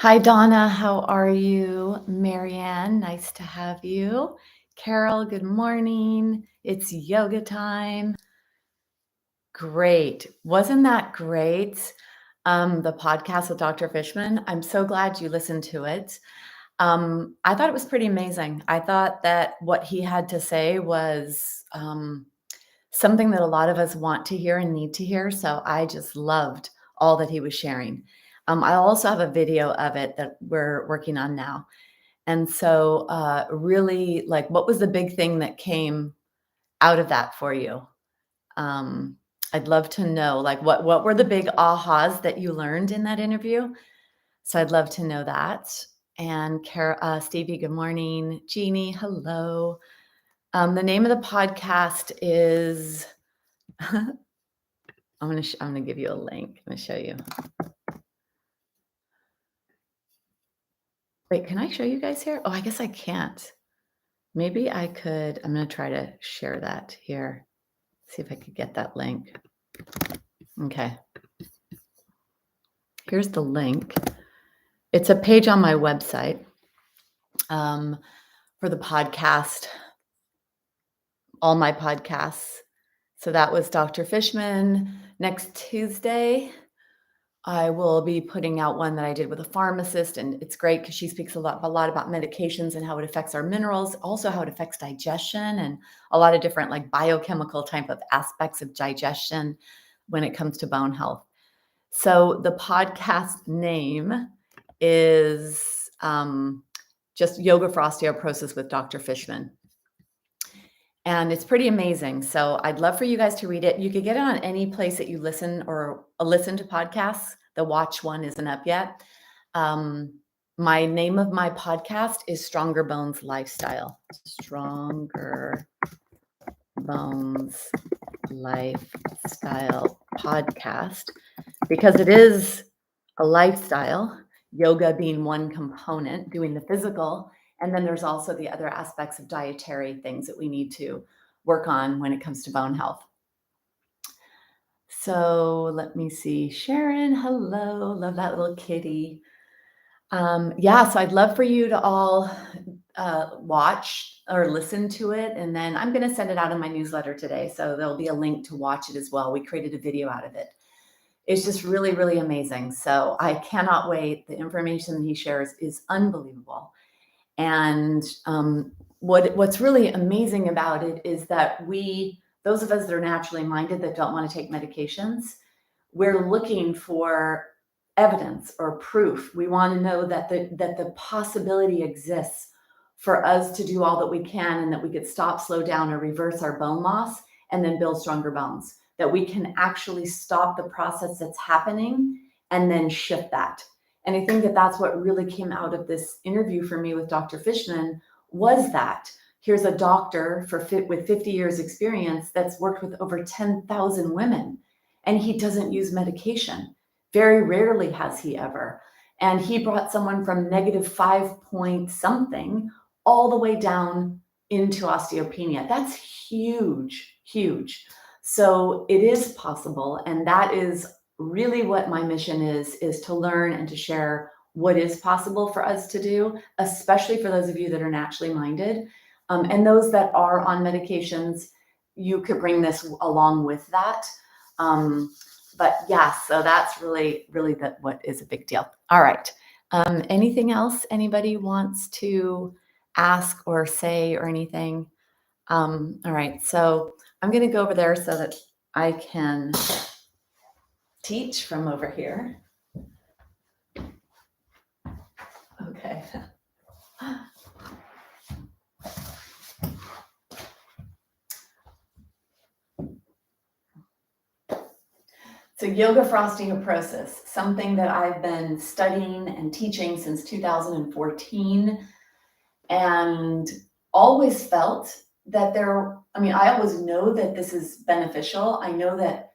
Hi, Donna. How are you? Marianne, nice to have you. Carol, good morning. It's yoga time. Great. Wasn't that great? The podcast with Dr. Fishman. I'm so glad you listened to it. I thought it was pretty amazing. I thought that what he had to say was something that a lot of us want to hear and need to hear. So I just loved all that he was sharing. I also have a video of it that we're working on now. And so really, like, what was the big thing that came out of that for you? Um, I'd love to know, like, what were the big ahas that you learned in that interview? So I'd love to know that. And Stevie, good morning. Jeannie, hello. The name of the podcast is I'm gonna give you a link. I'm gonna show you. Wait, can I show you guys here? Oh, I guess I can't. Maybe I could. I'm gonna try to share that here. See if I could get that link. Okay. Here's the link. It's a page on my website for the podcast, all my podcasts. So that was Dr. Fishman. Next Tuesday, I will be putting out one that I did with a pharmacist, and it's great because she speaks a lot about medications and how it affects our minerals, also how it affects digestion and a lot of different like biochemical type of aspects of digestion when it comes to bone health. So the podcast name is just Yoga for Osteoporosis with Dr. Fishman. And it's pretty amazing. So I'd love for you guys to read it. You could get it on any place that you listen to podcasts. The watch one isn't up yet. My name of my podcast is Stronger Bones Lifestyle. Stronger Bones Lifestyle Podcast, because it is a lifestyle, yoga being one component, doing the physical. And then there's also the other aspects of dietary things that we need to work on when it comes to bone health. So let me see. Sharon, hello. Love that little kitty. So I'd love for you to all watch or listen to it. And then I'm going to send it out in my newsletter today. So there'll be a link to watch it as well. We created a video out of it. It's just really, really amazing. So I cannot wait. The information that he shares is unbelievable. And what's really amazing about it is that those of us that are naturally minded that don't want to take medications, we're looking for evidence or proof. We want to know that the possibility exists for us to do all that we can, and that we could stop, slow down, or reverse our bone loss and then build stronger bones, that we can actually stop the process that's happening and then shift that. And I think that that's what really came out of this interview for me with Dr. Fishman, was that here's a doctor with 50 years experience that's worked with over 10,000 women, and he doesn't use medication. Very rarely has he ever. And he brought someone from -5 point something all the way down into osteopenia. That's huge, huge. So it is possible. And that is really what my mission is to learn and to share what is possible for us to do, especially for those of you that are naturally minded. And those that are on medications, you could bring this along with that. But yeah, so that's really, really what is a big deal. All right. Anything else anybody wants to ask or say or anything? All right. So I'm going to go over there so that I can teach from over here. Okay. So yoga for osteoporosis, something that I've been studying and teaching since 2014, and always felt that I always know that this is beneficial. I know that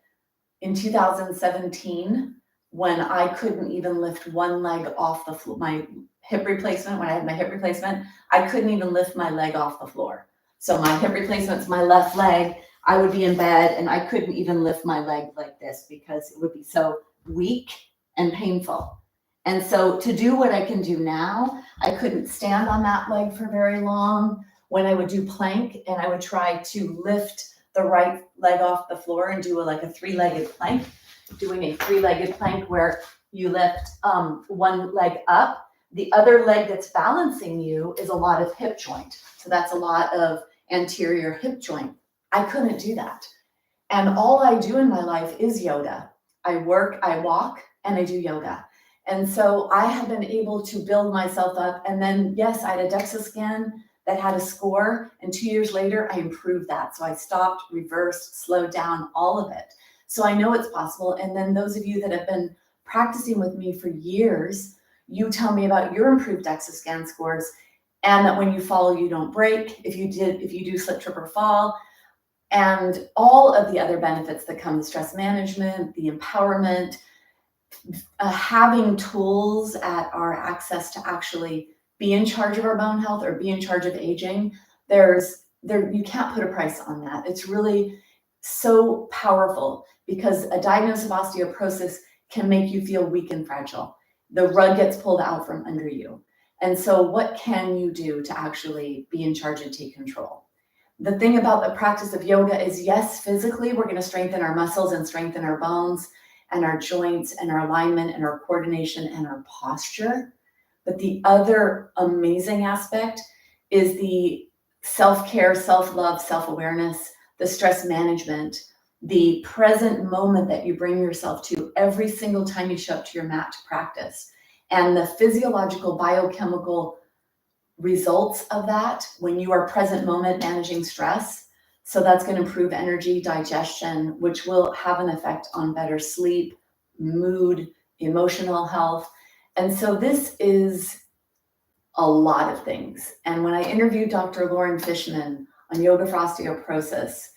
in 2017, when I couldn't even lift one leg off the floor, my hip replacement, when I had my hip replacement, I couldn't even lift my leg off the floor. So my hip replacement's my left leg. I would be in bed and I couldn't even lift my leg like this because it would be so weak and painful. And so to do what I can do now, I couldn't stand on that leg for very long. When I would do plank and I would try to lift the right leg off the floor and do like a three-legged plank, doing a three-legged plank where you lift one leg up. The other leg that's balancing you is a lot of hip joint. So that's a lot of anterior hip joint. I couldn't do that. And all I do in my life is yoga. I work, I walk, and I do yoga. And so I have been able to build myself up. And then, yes, I had a DEXA scan that had a score. And 2 years later, I improved that. So I stopped, reversed, slowed down, all of it. So I know it's possible. And then those of you that have been practicing with me for years, you tell me about your improved DEXA scan scores, and that when you fall, you don't break. If you do slip, trip, or fall, and all of the other benefits that come, the stress management, the empowerment, having tools at our access to actually be in charge of our bone health or be in charge of aging. You can't put a price on that. It's really so powerful because a diagnosis of osteoporosis can make you feel weak and fragile. The rug gets pulled out from under you. And so what can you do to actually be in charge and take control? The thing about the practice of yoga is, yes, physically, we're going to strengthen our muscles and strengthen our bones and our joints and our alignment and our coordination and our posture. But the other amazing aspect is the self-care, self-love, self-awareness, the stress management, the present moment that you bring yourself to every single time you show up to your mat to practice, and the physiological, biochemical results of that when you are present moment managing stress. So that's going to improve energy, digestion, which will have an effect on better sleep, mood, emotional health. And so this is a lot of things. And when I interviewed Dr. Lauren Fishman on Yoga for Osteoporosis,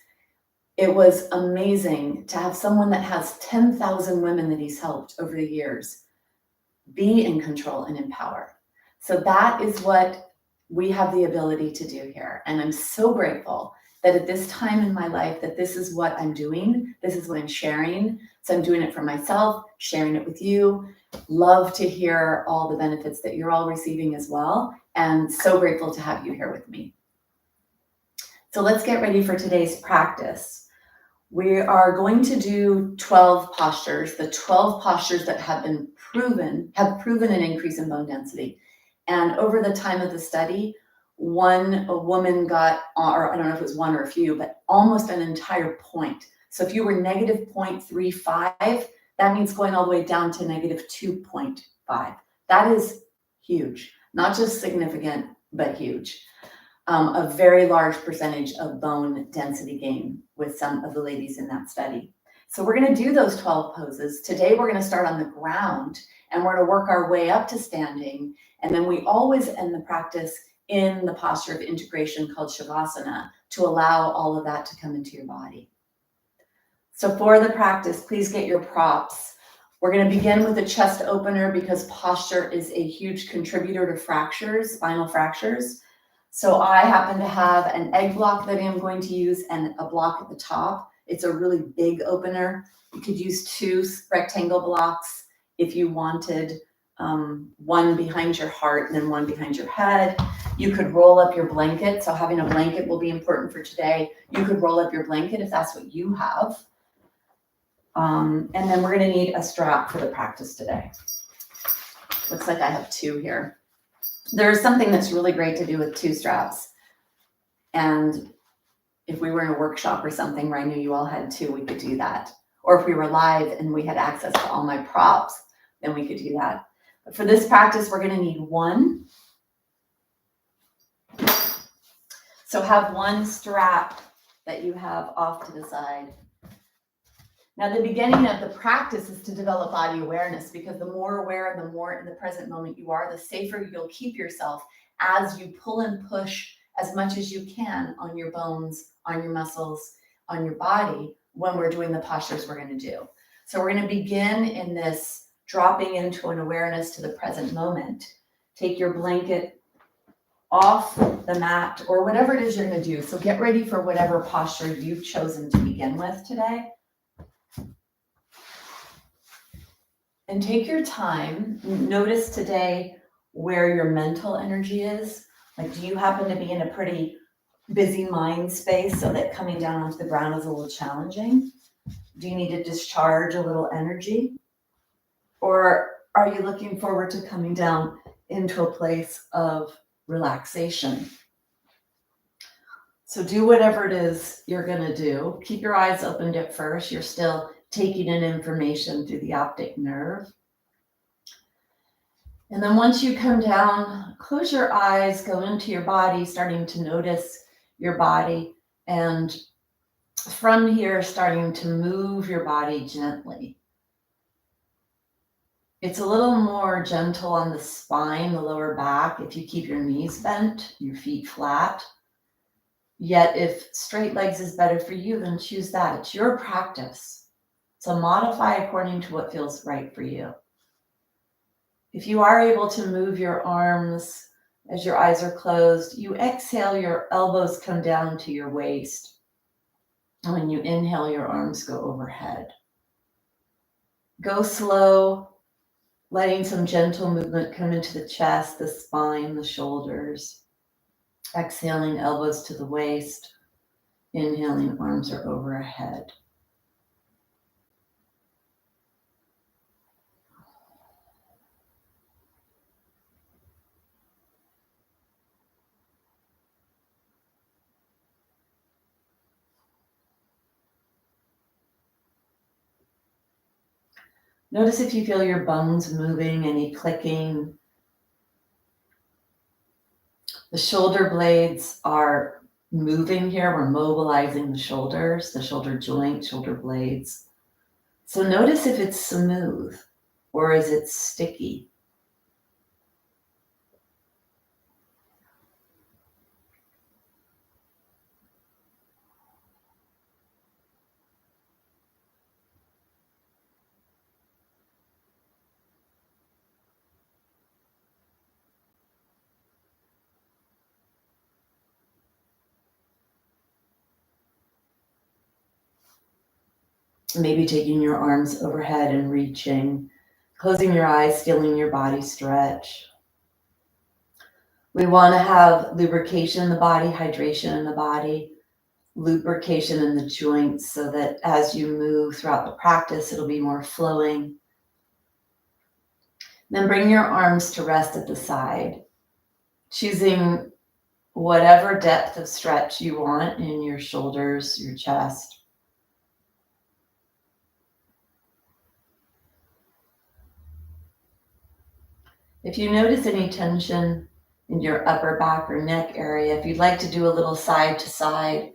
it was amazing to have someone that has 10,000 women that he's helped over the years be in control and empower. So that is what we have the ability to do here. And I'm so grateful that at this time in my life, that this is what I'm doing. This is what I'm sharing. So I'm doing it for myself, sharing it with you. Love to hear all the benefits that you're all receiving as well. And so grateful to have you here with me. So let's get ready for today's practice. We are going to do 12 postures, the 12 postures that have proven an increase in bone density. And over the time of the study, a woman got, or I don't know if it was one or a few, but almost an entire point. So if you were negative 0.35, that means going all the way down to negative 2.5. That is huge, not just significant, but huge. A very large percentage of bone density gain with some of the ladies in that study. So we're going to do those 12 poses. Today we're going to start on the ground and we're going to work our way up to standing. And then we always end the practice in the posture of integration called Shavasana to allow all of that to come into your body. So for the practice, please get your props. We're going to begin with a chest opener because posture is a huge contributor to fractures, spinal fractures. So I happen to have an egg block that I'm going to use and a block at the top. It's a really big opener. You could use 2 rectangle blocks if you wanted, one behind your heart and then one behind your head. You could roll up your blanket. So having a blanket will be important for today. You could roll up your blanket if that's what you have. And then we're going to need a strap for the practice today. Looks like I have 2 here. There's something that's really great to do with 2 straps. And if we were in a workshop or something where I knew you all had 2, we could do that. Or if we were live and we had access to all my props, then we could do that. But for this practice, we're going to need 1. So have 1 strap that you have off to the side. Now, the beginning of the practice is to develop body awareness, because the more aware, the more in the present moment you are, the safer you'll keep yourself as you pull and push as much as you can on your bones, on your muscles, on your body when we're doing the postures we're going to do. So we're going to begin in this dropping into an awareness to the present moment. Take your blanket off the mat or whatever it is you're going to do. So get ready for whatever posture you've chosen to begin with today. And take your time. Notice today where your mental energy is. Like, do you happen to be in a pretty busy mind space so that coming down onto the ground is a little challenging? Do you need to discharge a little energy? Or are you looking forward to coming down into a place of relaxation? So do whatever it is you're going to do. Keep your eyes opened at first. You're still taking in information through the optic nerve. And then once you come down, close your eyes, go into your body, starting to notice your body. And from here, starting to move your body gently. It's a little more gentle on the spine, the lower back, if you keep your knees bent, your feet flat. Yet if straight legs is better for you, then choose that. It's your practice. So modify according to what feels right for you. If you are able to move your arms as your eyes are closed, you exhale, your elbows come down to your waist. And when you inhale, your arms go overhead. Go slow, letting some gentle movement come into the chest, the spine, the shoulders. Exhaling, elbows to the waist. Inhaling, arms are overhead. Notice if you feel your bones moving, any clicking. The shoulder blades are moving here. We're mobilizing the shoulders, the shoulder joint, shoulder blades. So notice if it's smooth or is it sticky. Maybe taking your arms overhead and reaching, closing your eyes, feeling your body stretch. We want to have lubrication in the body, hydration in the body, lubrication in the joints so that as you move throughout the practice, it'll be more flowing. Then bring your arms to rest at the side, choosing whatever depth of stretch you want in your shoulders, your chest. If you notice any tension in your upper back or neck area, if you'd like to do a little side to side,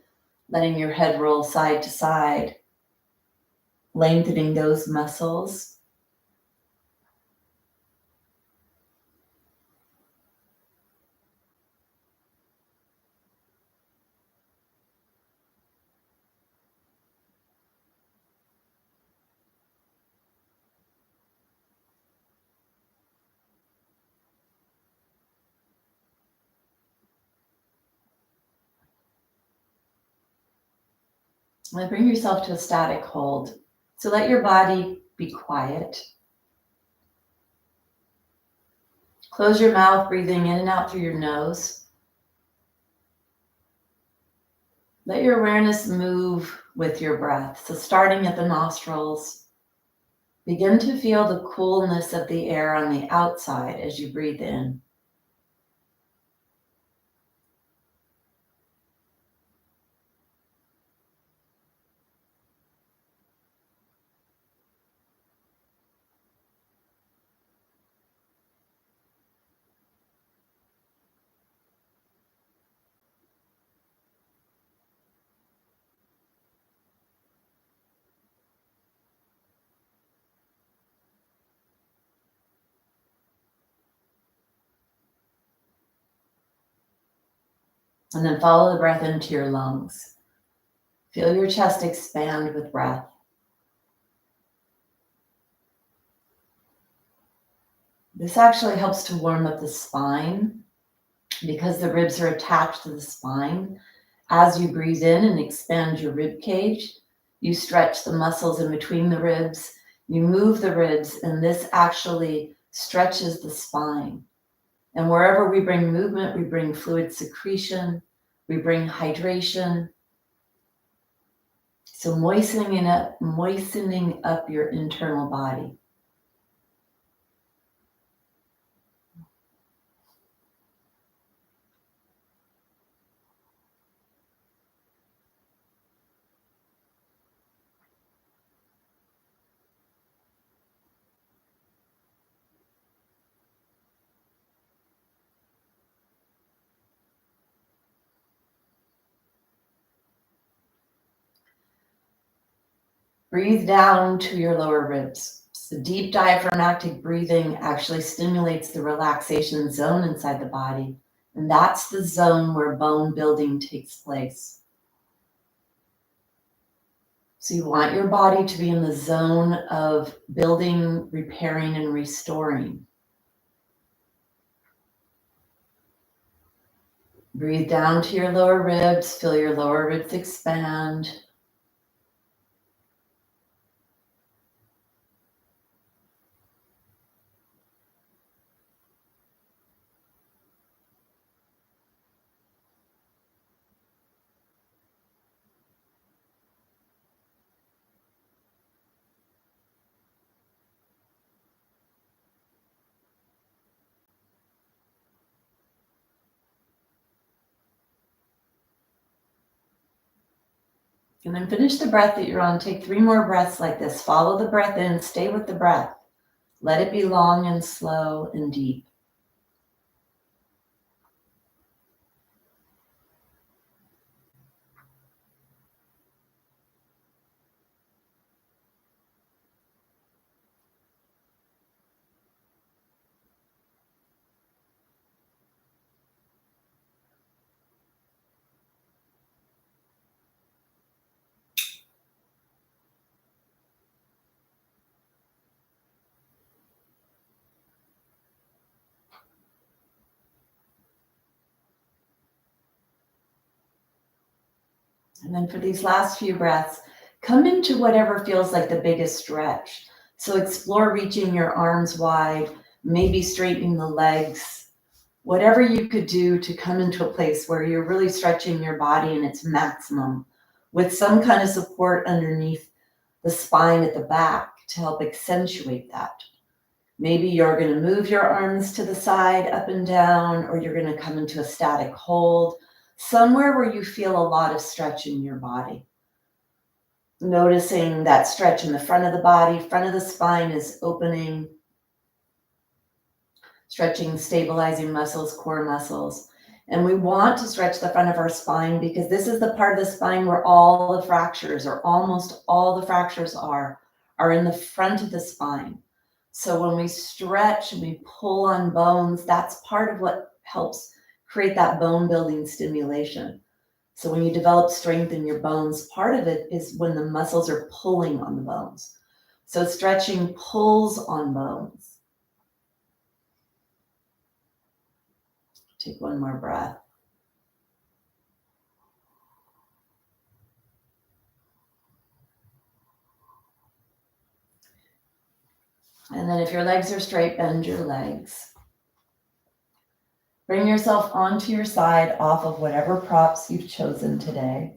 letting your head roll side to side, lengthening those muscles. And then bring yourself to a static hold. So let your body be quiet. Close your mouth, breathing in and out through your nose. Let your awareness move with your breath. So starting at the nostrils, begin to feel the coolness of the air on the outside as you breathe in. And then follow the breath into your lungs. Feel your chest expand with breath. This actually helps to warm up the spine because the ribs are attached to the spine. As you breathe in and expand your rib cage, you stretch the muscles in between the ribs. You move the ribs, and this actually stretches the spine. And wherever we bring movement, we bring fluid secretion, we bring hydration. So moistening up your internal body. Breathe down to your lower ribs. So deep diaphragmatic breathing actually stimulates the relaxation zone inside the body. And that's the zone where bone building takes place. So you want your body to be in the zone of building, repairing, and restoring. Breathe down to your lower ribs. Feel your lower ribs expand. And then finish the breath that you're on. Take 3 more breaths like this. Follow the breath in. Stay with the breath. Let it be long and slow and deep. And then for these last few breaths, come into whatever feels like the biggest stretch. So explore reaching your arms wide, maybe straightening the legs, whatever you could do to come into a place where you're really stretching your body in its maximum with some kind of support underneath the spine at the back to help accentuate that. Maybe you're going to move your arms to the side, up and down, or you're going to come into a static hold, somewhere where you feel a lot of stretch in your body. Noticing that stretch in the front of the body, front of the spine is opening, stretching, stabilizing muscles, core muscles. And we want to stretch the front of our spine because this is the part of the spine where all the fractures, or almost all the fractures are in the front of the spine. So when we stretch and we pull on bones, that's part of what helps create that bone building stimulation. So when you develop strength in your bones, part of it is when the muscles are pulling on the bones. So stretching pulls on bones. Take one more breath. And then if your legs are straight, bend your legs. Bring yourself onto your side off of whatever props you've chosen today.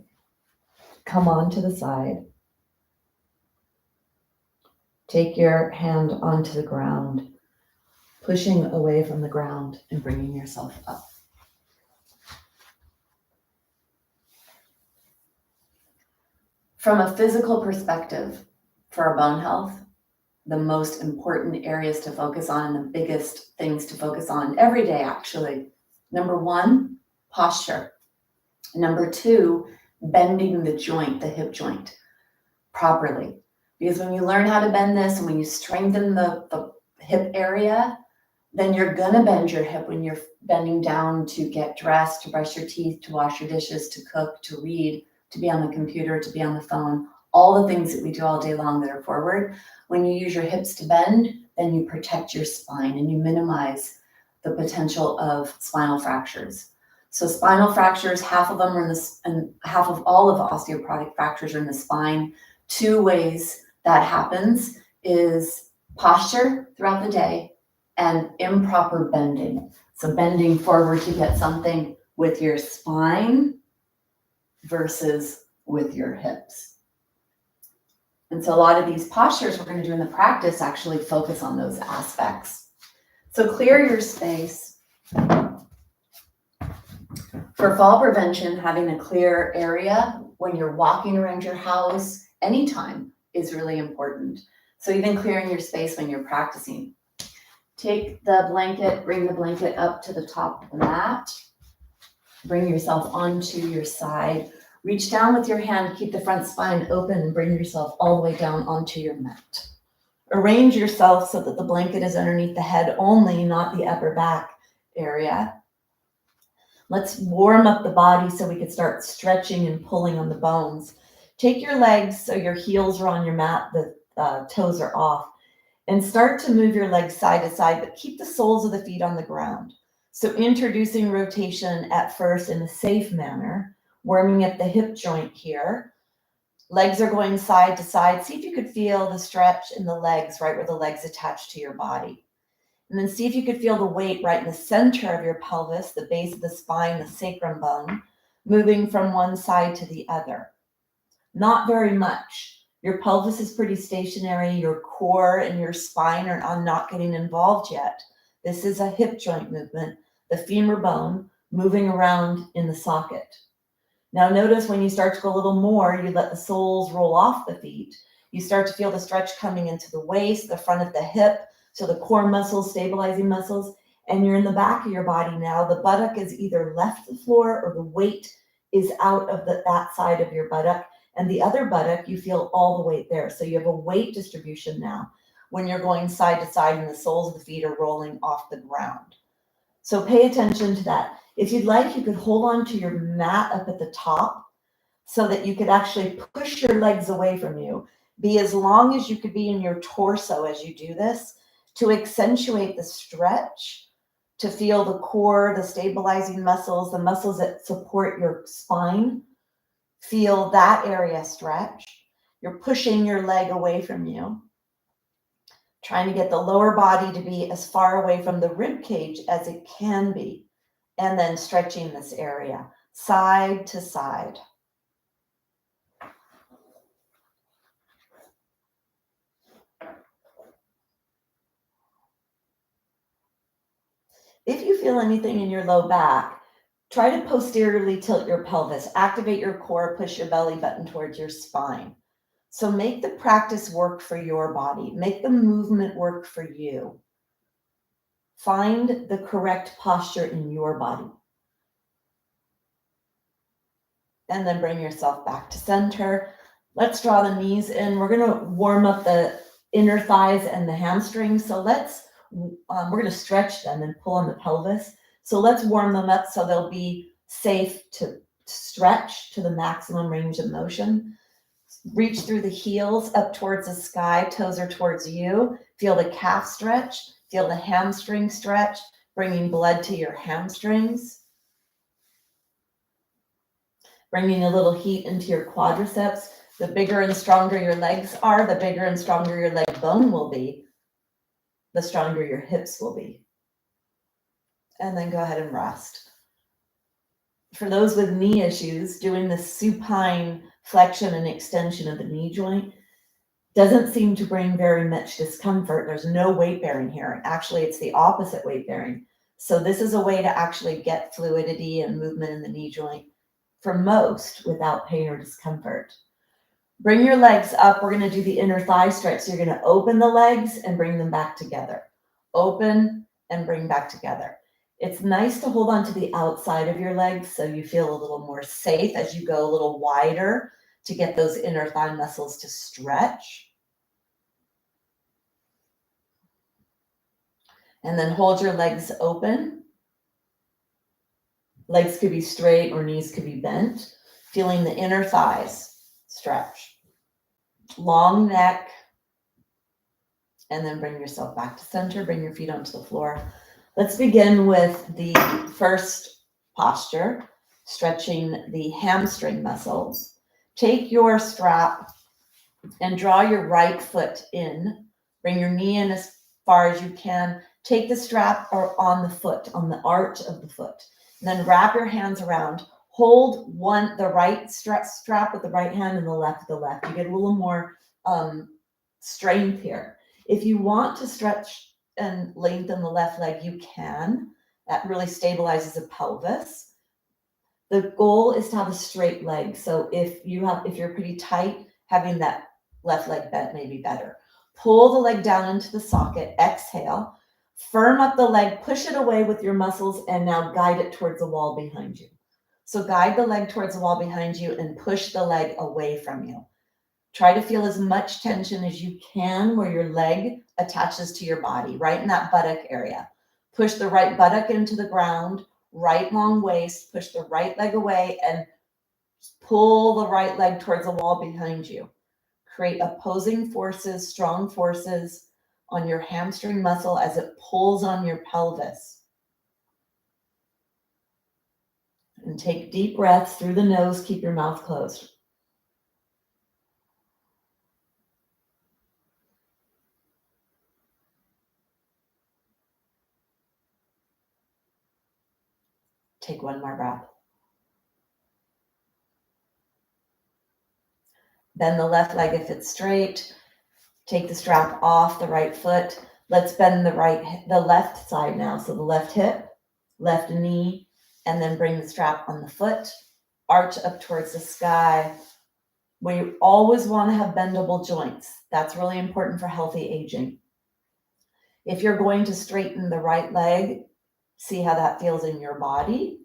Come onto the side. Take your hand onto the ground, pushing away from the ground and bringing yourself up. From a physical perspective, for our bone health, the most important areas to focus on and the biggest things to focus on every day, actually. Number 1, posture. Number 2, bending the joint, the hip joint, properly. Because when you learn how to bend this and when you strengthen the hip area, then you're gonna bend your hip when you're bending down to get dressed, to brush your teeth, to wash your dishes, to cook, to read, to be on the computer, to be on the phone, all the things that we do all day long that are forward. When you use your hips to bend, then you protect your spine and you minimize the potential of spinal fractures. So spinal fractures, half of them are in this, and half of all of osteoporotic fractures are in the spine. 2 ways that happens is posture throughout the day and improper bending. So bending forward to get something with your spine versus with your hips. And so a lot of these postures we're going to do in the practice actually focus on those aspects. So clear your space. For fall prevention, having a clear area when you're walking around your house anytime is really important. So even clearing your space when you're practicing. Take the blanket, bring the blanket up to the top of the mat. Bring yourself onto your side. Reach down with your hand, keep the front spine open, and bring yourself all the way down onto your mat. Arrange yourself so that the blanket is underneath the head only, not the upper back area. Let's warm up the body so we can start stretching and pulling on the bones. Take your legs so your heels are on your mat, the toes are off, and start to move your legs side to side, but keep the soles of the feet on the ground. So introducing rotation at first in a safe manner, warming up the hip joint here. Legs are going side to side. See if you could feel the stretch in the legs, right where the legs attach to your body. And then see if you could feel the weight right in the center of your pelvis, the base of the spine, the sacrum bone, moving from one side to the other. Not very much. Your pelvis is pretty stationary. Your core and your spine are not getting involved yet. This is a hip joint movement, the femur bone moving around in the socket. Now notice when you start to go a little more, you let the soles roll off the feet. You start to feel the stretch coming into the waist, the front of the hip, so the core muscles, stabilizing muscles, and you're in the back of your body now. The buttock is either left the floor or the weight is out of that side of your buttock. And the other buttock, you feel all the weight there. So you have a weight distribution now when you're going side to side and the soles of the feet are rolling off the ground. So pay attention to that. If you'd like, you could hold on to your mat up at the top so that you could actually push your legs away from you. Be as long as you could be in your torso as you do this to accentuate the stretch, to feel the core, the stabilizing muscles, the muscles that support your spine. Feel that area stretch. You're pushing your leg away from you. Trying to get the lower body to be as far away from the rib cage as it can be. And then stretching this area side to side. If you feel anything in your low back, try to posteriorly tilt your pelvis, activate your core, push your belly button towards your spine. So make the practice work for your body. Make the movement work for you. Find the correct posture in your body. And then bring yourself back to center. Let's draw the knees in. We're going to warm up the inner thighs and the hamstrings. So we're going to stretch them and pull on the pelvis. So let's warm them up so they'll be safe to stretch to the maximum range of motion. Reach through the heels up towards the sky, toes are towards you. Feel the calf stretch, feel the hamstring stretch, bringing blood to your hamstrings. Bringing a little heat into your quadriceps. The bigger and stronger your legs are, the bigger and stronger your leg bone will be, the stronger your hips will be. And then go ahead and rest. For those with knee issues, doing the supine flexion and extension of the knee joint doesn't seem to bring very much discomfort. There's no weight bearing here. Actually, it's the opposite weight bearing. So this is a way to actually get fluidity and movement in the knee joint for most without pain or discomfort. Bring your legs up. We're going to do the inner thigh stretch. So you're going to open the legs and bring them back together. Open and bring back together. It's nice to hold on to the outside of your legs so you feel a little more safe as you go a little wider to get those inner thigh muscles to stretch. And then hold your legs open. Legs could be straight or knees could be bent. Feeling the inner thighs stretch. Long neck. And then bring yourself back to center. Bring your feet onto the floor. Let's begin with the first posture, stretching the hamstring muscles. Take your strap and draw your right foot in Bring your knee in as far as you can. Take the strap or on the foot, on the arch of the foot. And then wrap your hands around. Hold the right strap with the right hand and the left with the left. You get a little more strength here. If you want to stretch and lengthen the left leg, you can. That really stabilizes the pelvis. The goal is to have a straight leg. So if you're pretty tight, having that left leg bent may be better. Pull the leg down into the socket, exhale, firm up the leg, push it away with your muscles, and now guide it towards the wall behind you. So guide the leg towards the wall behind you and push the leg away from you. Try to feel as much tension as you can where your leg attaches to your body, right in that buttock area. Push the right buttock into the ground, right long waist, push the right leg away and pull the right leg towards the wall behind you. Create opposing forces, strong forces on your hamstring muscle as it pulls on your pelvis. And take deep breaths through the nose, keep your mouth closed. Take one more breath. Bend the left leg if it's straight. Take the strap off the right foot. Let's bend the left side now. So the left hip, left knee, and then bring the strap on the foot. Arch up towards the sky. We always want to have bendable joints. That's really important for healthy aging. If you're going to straighten the right leg, see how that feels in your body.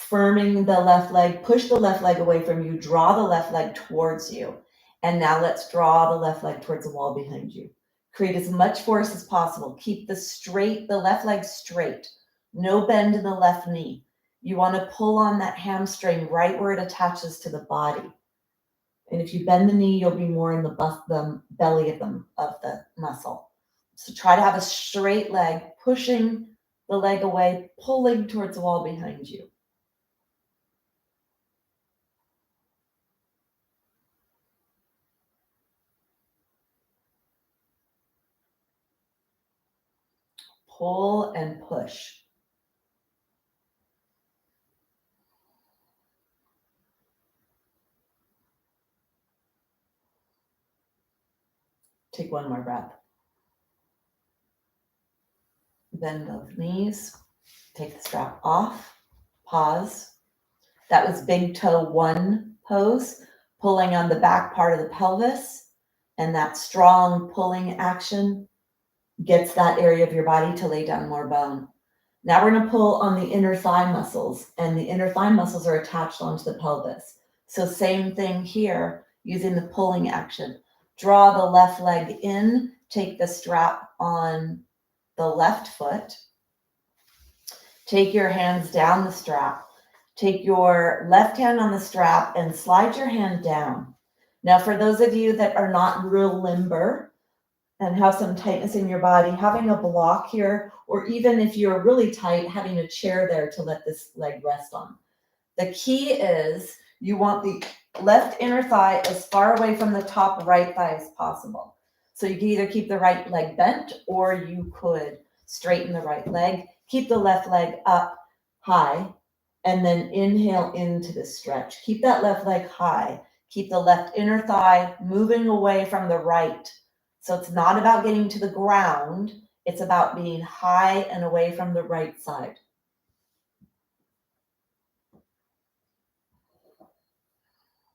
Firming the left leg, push the left leg away from you, draw the left leg towards you. And now let's draw the left leg towards the wall behind you. Create as much force as possible. Keep the left leg straight. No bend in the left knee. You want to pull on that hamstring right where it attaches to the body. And if you bend the knee, you'll be more in the belly of the muscle. So try to have a straight leg, pushing the leg away, pulling towards the wall behind you. Pull and push. Take one more breath. Bend both knees. Take the strap off. Pause. That was big toe one pose, pulling on the back part of the pelvis. And that strong pulling action gets that area of your body to lay down more bone. Now we're going to pull on the inner thigh muscles, and the inner thigh muscles are attached onto the pelvis. So same thing here, using the pulling action. Draw the left leg in, take the strap on the left foot. Take your hands down the strap. Take your left hand on the strap and slide your hand down. Now, for those of you that are not real limber and have some tightness in your body, having a block here, or even if you're really tight, having a chair there to let this leg rest on. The key is you want the left inner thigh as far away from the top right thigh as possible. So you can either keep the right leg bent or you could straighten the right leg, keep the left leg up high, and then inhale into the stretch. Keep that left leg high. Keep the left inner thigh moving away from the right. So it's not about getting to the ground. It's about being high and away from the right side.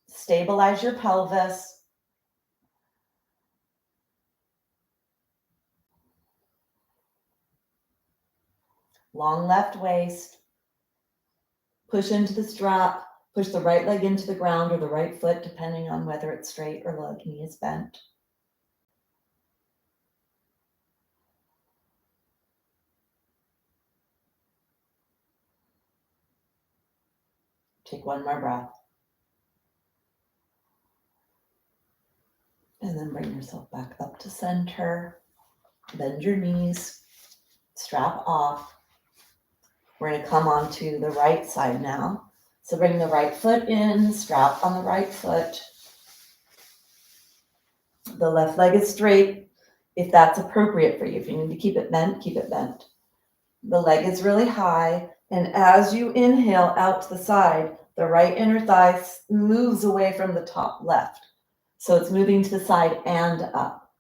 Stabilize your pelvis. Long left waist. Push into the strap. Push the right leg into the ground or the right foot, depending on whether it's straight or the knee is bent. Take one more breath. And then bring yourself back up to center. Bend your knees. Strap off. We're going to come onto the right side now. So bring the right foot in, strap on the right foot. The left leg is straight if that's appropriate for you. If you need to keep it bent, keep it bent. The leg is really high, and as you inhale out to the side, the right inner thigh moves away from the top left. So it's moving to the side and up.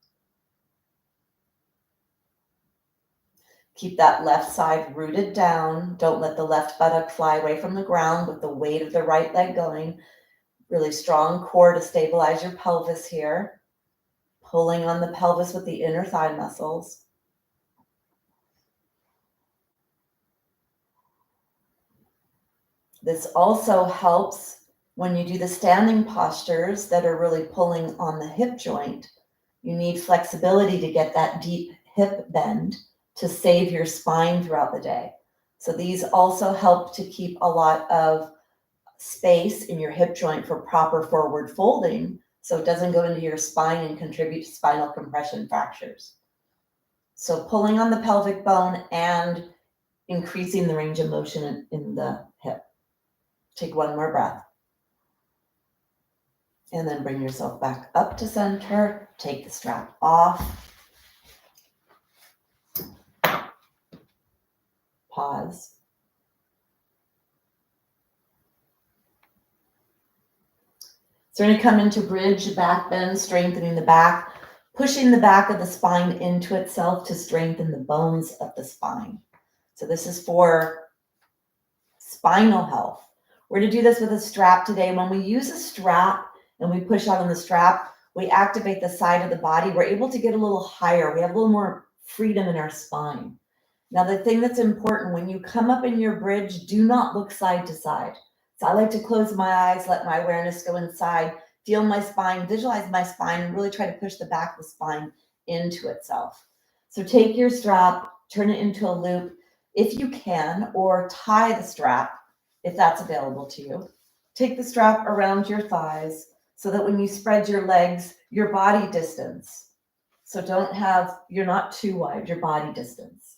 Keep that left side rooted down. Don't let the left buttock fly away from the ground with the weight of the right leg going. Really strong core to stabilize your pelvis here. Pulling on the pelvis with the inner thigh muscles. This also helps when you do the standing postures that are really pulling on the hip joint. You need flexibility to get that deep hip bend to save your spine throughout the day. So these also help to keep a lot of space in your hip joint for proper forward folding so it doesn't go into your spine and contribute to spinal compression fractures. So pulling on the pelvic bone and increasing the range of motion in the hip. Take one more breath. And then bring yourself back up to center. Take the strap off. Pause. So we're going to come into bridge, back bend, strengthening the back, pushing the back of the spine into itself to strengthen the bones of the spine. So this is for spinal health. We're going to do this with a strap today. When we use a strap and we push out on the strap, we activate the side of the body. We're able to get a little higher. We have a little more freedom in our spine. Now, the thing that's important, when you come up in your bridge, do not look side to side. So I like to close my eyes, let my awareness go inside, feel my spine, visualize my spine, and really try to push the back of the spine into itself. So take your strap, turn it into a loop if you can, or tie the strap if that's available to you. Take the strap around your thighs so that when you spread your legs, your body distance. So you're not too wide, your body distance.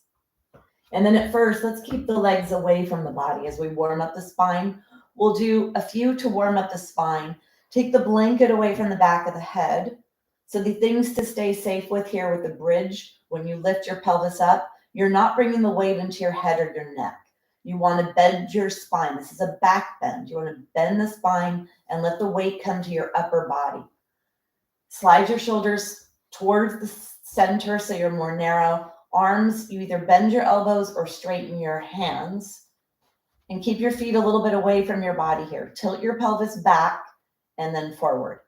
And then at first, let's keep the legs away from the body as we warm up the spine. We'll do a few to warm up the spine. Take the blanket away from the back of the head. So the things to stay safe with here with the bridge, when you lift your pelvis up, you're not bringing the weight into your head or your neck. You want to bend your spine. This is a back bend. You want to bend the spine and let the weight come to your upper body. Slide your shoulders towards the center so you're more narrow. Arms, you either bend your elbows or straighten your hands. And keep your feet a little bit away from your body here. Tilt your pelvis back and then forward.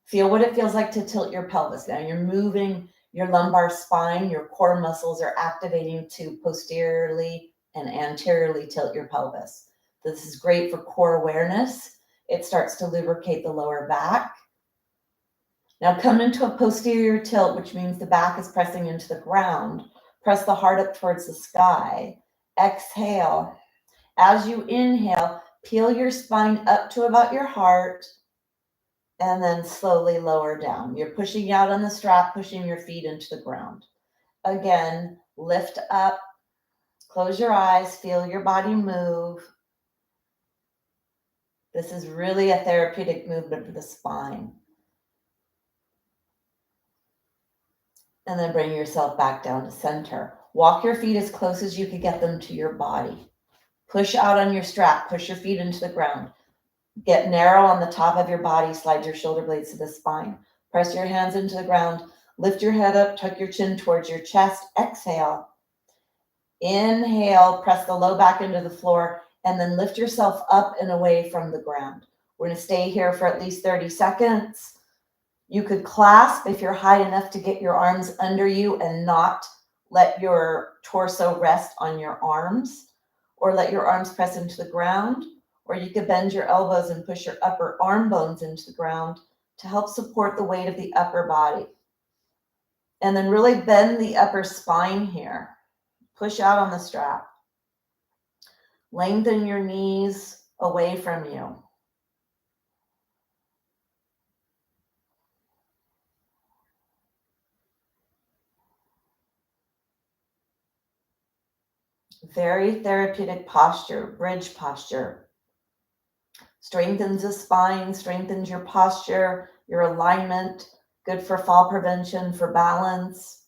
Feel what it feels like to tilt your pelvis. Now you're moving your lumbar spine. Your core muscles are activating to posteriorly and anteriorly tilt your pelvis. This is great for core awareness. It starts to lubricate the lower back. Now come into a posterior tilt, which means the back is pressing into the ground. Press the heart up towards the sky. Exhale. As you inhale, peel your spine up to about your heart and then slowly lower down. You're pushing out on the strap, pushing your feet into the ground. Again, lift up, close your eyes, feel your body move. This is really a therapeutic movement for the spine. And then bring yourself back down to center. Walk your feet as close as you can get them to your body. Push out on your strap, push your feet into the ground. Get narrow on the top of your body, slide your shoulder blades to the spine. Press your hands into the ground, lift your head up, tuck your chin towards your chest, exhale. Inhale, press the low back into the floor, and then lift yourself up and away from the ground. We're going to stay here for at least 30 seconds. You could clasp if you're high enough to get your arms under you and not let your torso rest on your arms, or let your arms press into the ground, or you could bend your elbows and push your upper arm bones into the ground to help support the weight of the upper body. And then really bend the upper spine here. Push out on the strap. Lengthen your knees away from you. Very therapeutic posture, bridge posture. Strengthens the spine, strengthens your posture, your alignment, Good for fall prevention, for balance.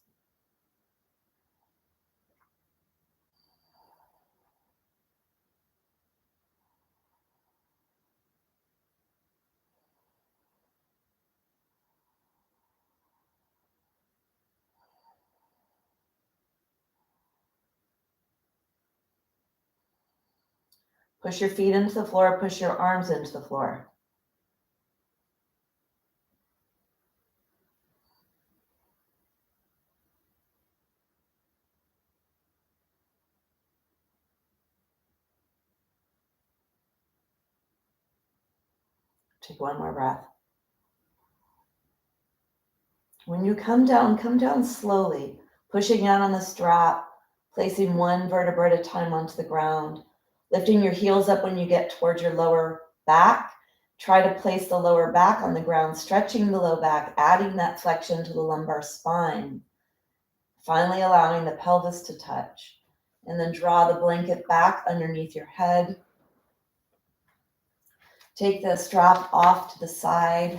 Push your feet into the floor, push your arms into the floor. Take one more breath. When you come down slowly, pushing out on the strap, placing one vertebra at a time onto the ground, lifting your heels up when you get towards your lower back. Try to place the lower back on the ground, stretching the low back, adding that flexion to the lumbar spine. Finally allowing the pelvis to touch. And then draw the blanket back underneath your head. Take the strap off to the side.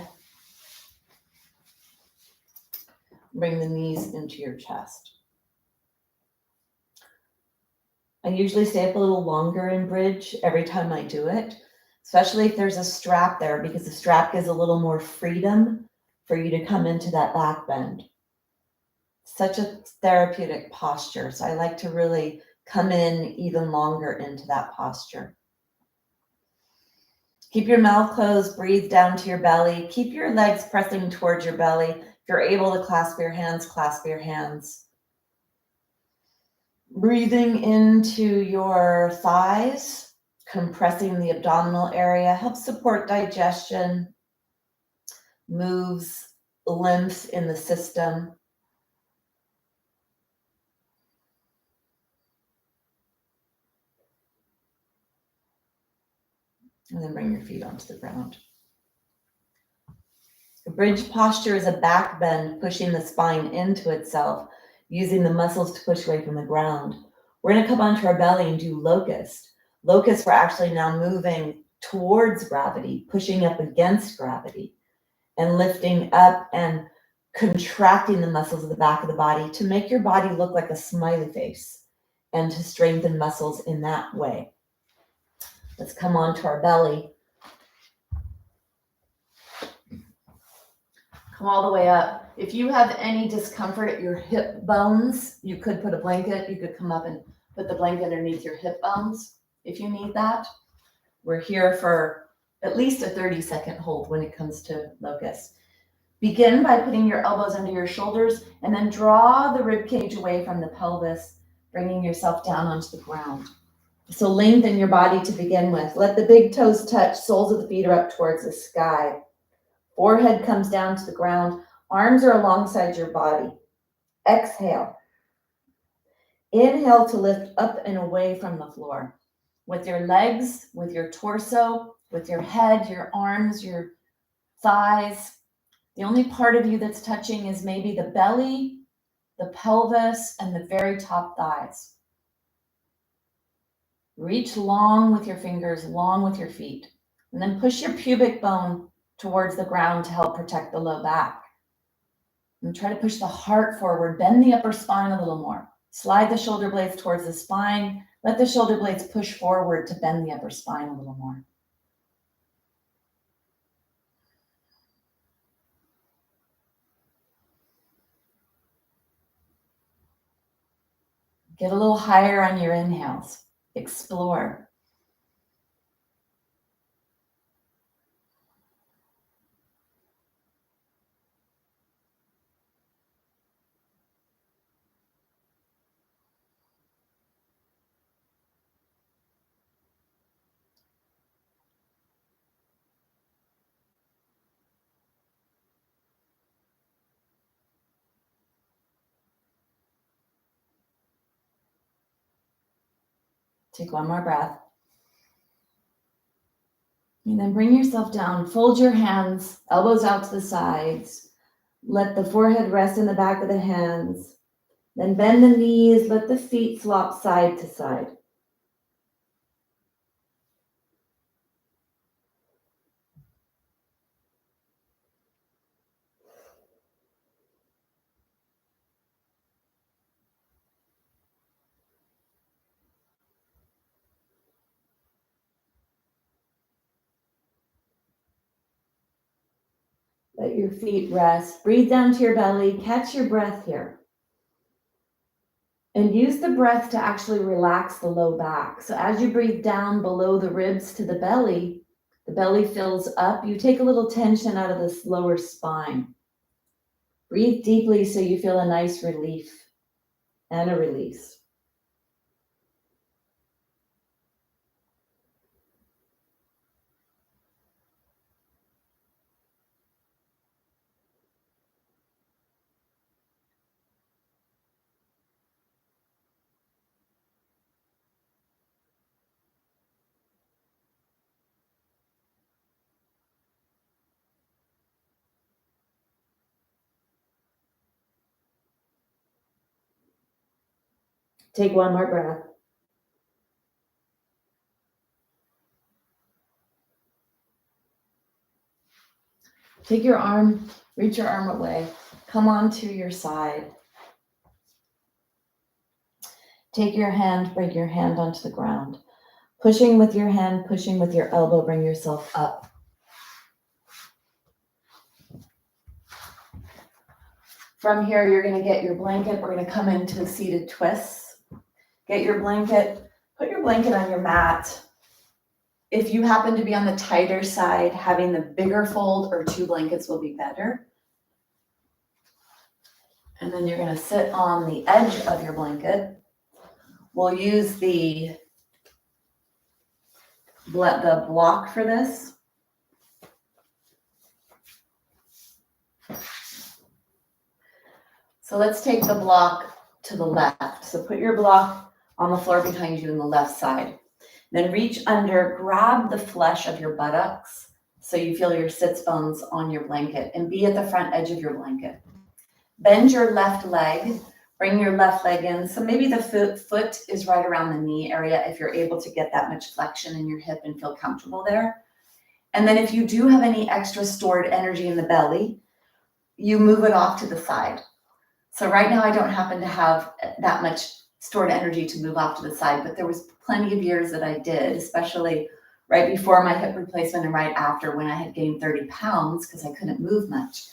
Bring the knees into your chest. I usually stay up a little longer in bridge every time I do it, especially if there's a strap there, because the strap gives a little more freedom for you to come into that back bend. Such a therapeutic posture. So I like to really come in even longer into that posture. Keep your mouth closed, breathe down to your belly. Keep your legs pressing towards your belly. If you're able to clasp your hands, clasp your hands. Breathing into your thighs, compressing the abdominal area, helps support digestion, moves lymph in the system. And then bring your feet onto the ground. A bridge posture is a back bend, pushing the spine into itself, using the muscles to push away from the ground. We're going to come onto our belly and do locust. Locust, we're actually now moving towards gravity, pushing up against gravity, and lifting up and contracting the muscles of the back of the body to make your body look like a smiley face and to strengthen muscles in that way. Let's come onto our belly. Come all the way up. If you have any discomfort at your hip bones, you could put a blanket. You could come up and put the blanket underneath your hip bones if you need that. We're here for at least a 30-second hold when it comes to locust. Begin by putting your elbows under your shoulders and then draw the rib cage away from the pelvis, bringing yourself down onto the ground. So lengthen your body to begin with. Let the big toes touch. Soles of the feet are up towards the sky. Forehead comes down to the ground. Arms are alongside your body. Exhale. Inhale to lift up and away from the floor. With your legs, with your torso, with your head, your arms, your thighs. The only part of you that's touching is maybe the belly, the pelvis, and the very top thighs. Reach long with your fingers, long with your feet, and then push your pubic bone towards the ground to help protect the low back. And try to push the heart forward, bend the upper spine a little more. Slide the shoulder blades towards the spine. Let the shoulder blades push forward to bend the upper spine a little more. Get a little higher on your inhales. Explore. Take one more breath. And then bring yourself down. Fold your hands, elbows out to the sides. Let the forehead rest in the back of the hands. Then bend the knees. Let the feet swap side to side. let your feet rest. Breathe down to your belly. Catch your breath here. And use the breath to actually relax the low back. So as you breathe down below the ribs to the belly fills up. You take a little tension out of this lower spine. Breathe deeply so you feel a nice relief and a release. Take one more breath. Take your arm, reach your arm away. Come onto your side. Take your hand, bring your hand onto the ground. Pushing with your hand, pushing with your elbow, bring yourself up. From here, you're going to get your blanket. We're going to come into seated twists. Get your blanket, put your blanket on your mat. If you happen to be on the tighter side, having the bigger fold or two blankets will be better. And then you're going to sit on the edge of your blanket. We'll use the block for this. So let's take the block to the left. So put your block on the floor behind you on the left side. Then reach under, grab the flesh of your buttocks so you feel your sits bones on your blanket and be at the front edge of your blanket. Bend your left leg, bring your left leg in. So maybe the foot is right around the knee area if you're able to get that much flexion in your hip and feel comfortable there. And then if you do have any extra stored energy in the belly, you move it off to the side. So right now I don't happen to have that much stored energy to move off to the side, but there was plenty of years that I did, especially right before my hip replacement and right after when I had gained 30 pounds because I couldn't move much.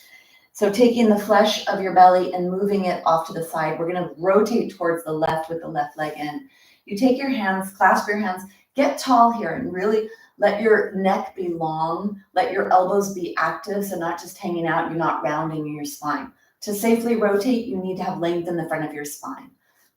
So taking the flesh of your belly and moving it off to the side, we're going to rotate towards the left with the left leg in. You take your hands, clasp your hands, get tall here and really let your neck be long, let your elbows be active, so not just hanging out, you're not rounding in your spine. To safely rotate, you need to have length in the front of your spine.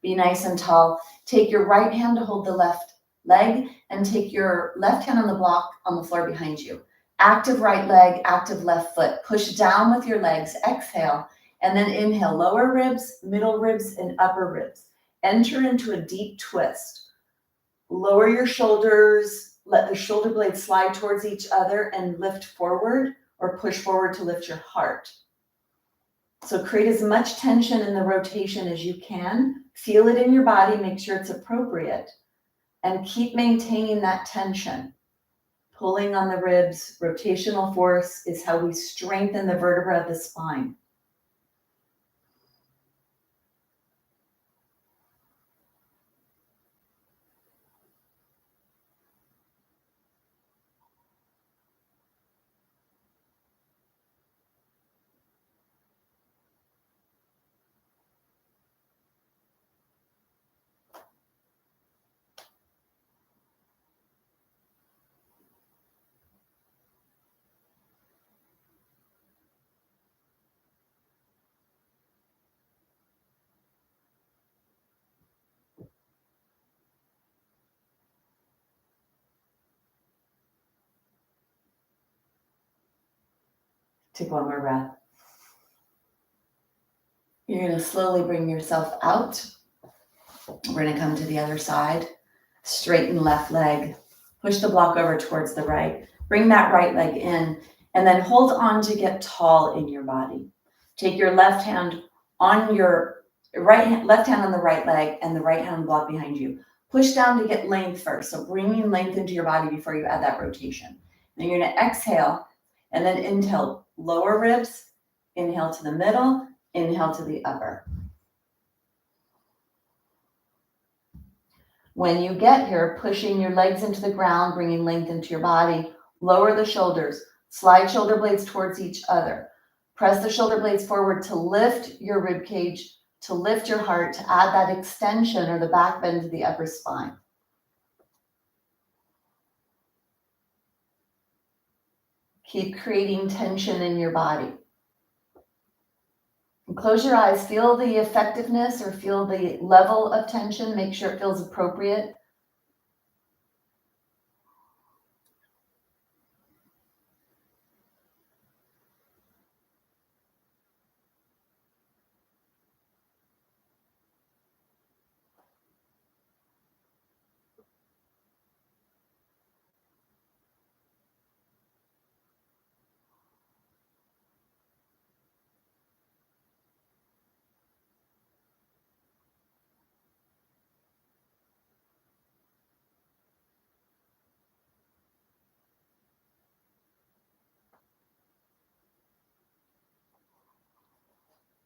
Be nice and tall. Take your right hand to hold the left leg and take your left hand on the block on the floor behind you. Active right leg, active left foot. Push down with your legs, exhale, and then inhale. Lower ribs, middle ribs, and upper ribs. Enter into a deep twist. Lower your shoulders, let the shoulder blades slide towards each other and lift forward or push forward to lift your heart. So create as much tension in the rotation as you can. Feel it in your body, make sure it's appropriate, and keep maintaining that tension. Pulling on the ribs, rotational force is how we strengthen the vertebra of the spine. Take one more breath. You're going to slowly bring yourself out. We're going to come to the other side. Straighten left leg. Push the block over towards the right. Bring that right leg in and then hold on to get tall in your body. Take your left hand on your left hand on the right leg and the right hand on the block behind you. Push down to get length first. So bringing length into your body before you add that rotation. Then you're going to exhale and then inhale lower ribs, inhale to the middle, inhale to the upper. When you get here, pushing your legs into the ground, bringing length into your body, lower the shoulders, slide shoulder blades towards each other. Press the shoulder blades forward to lift your rib cage, to lift your heart, to add that extension or the back bend to the upper spine. Keep creating tension in your body. And close your eyes, feel the effectiveness or feel the level of tension. Make sure it feels appropriate.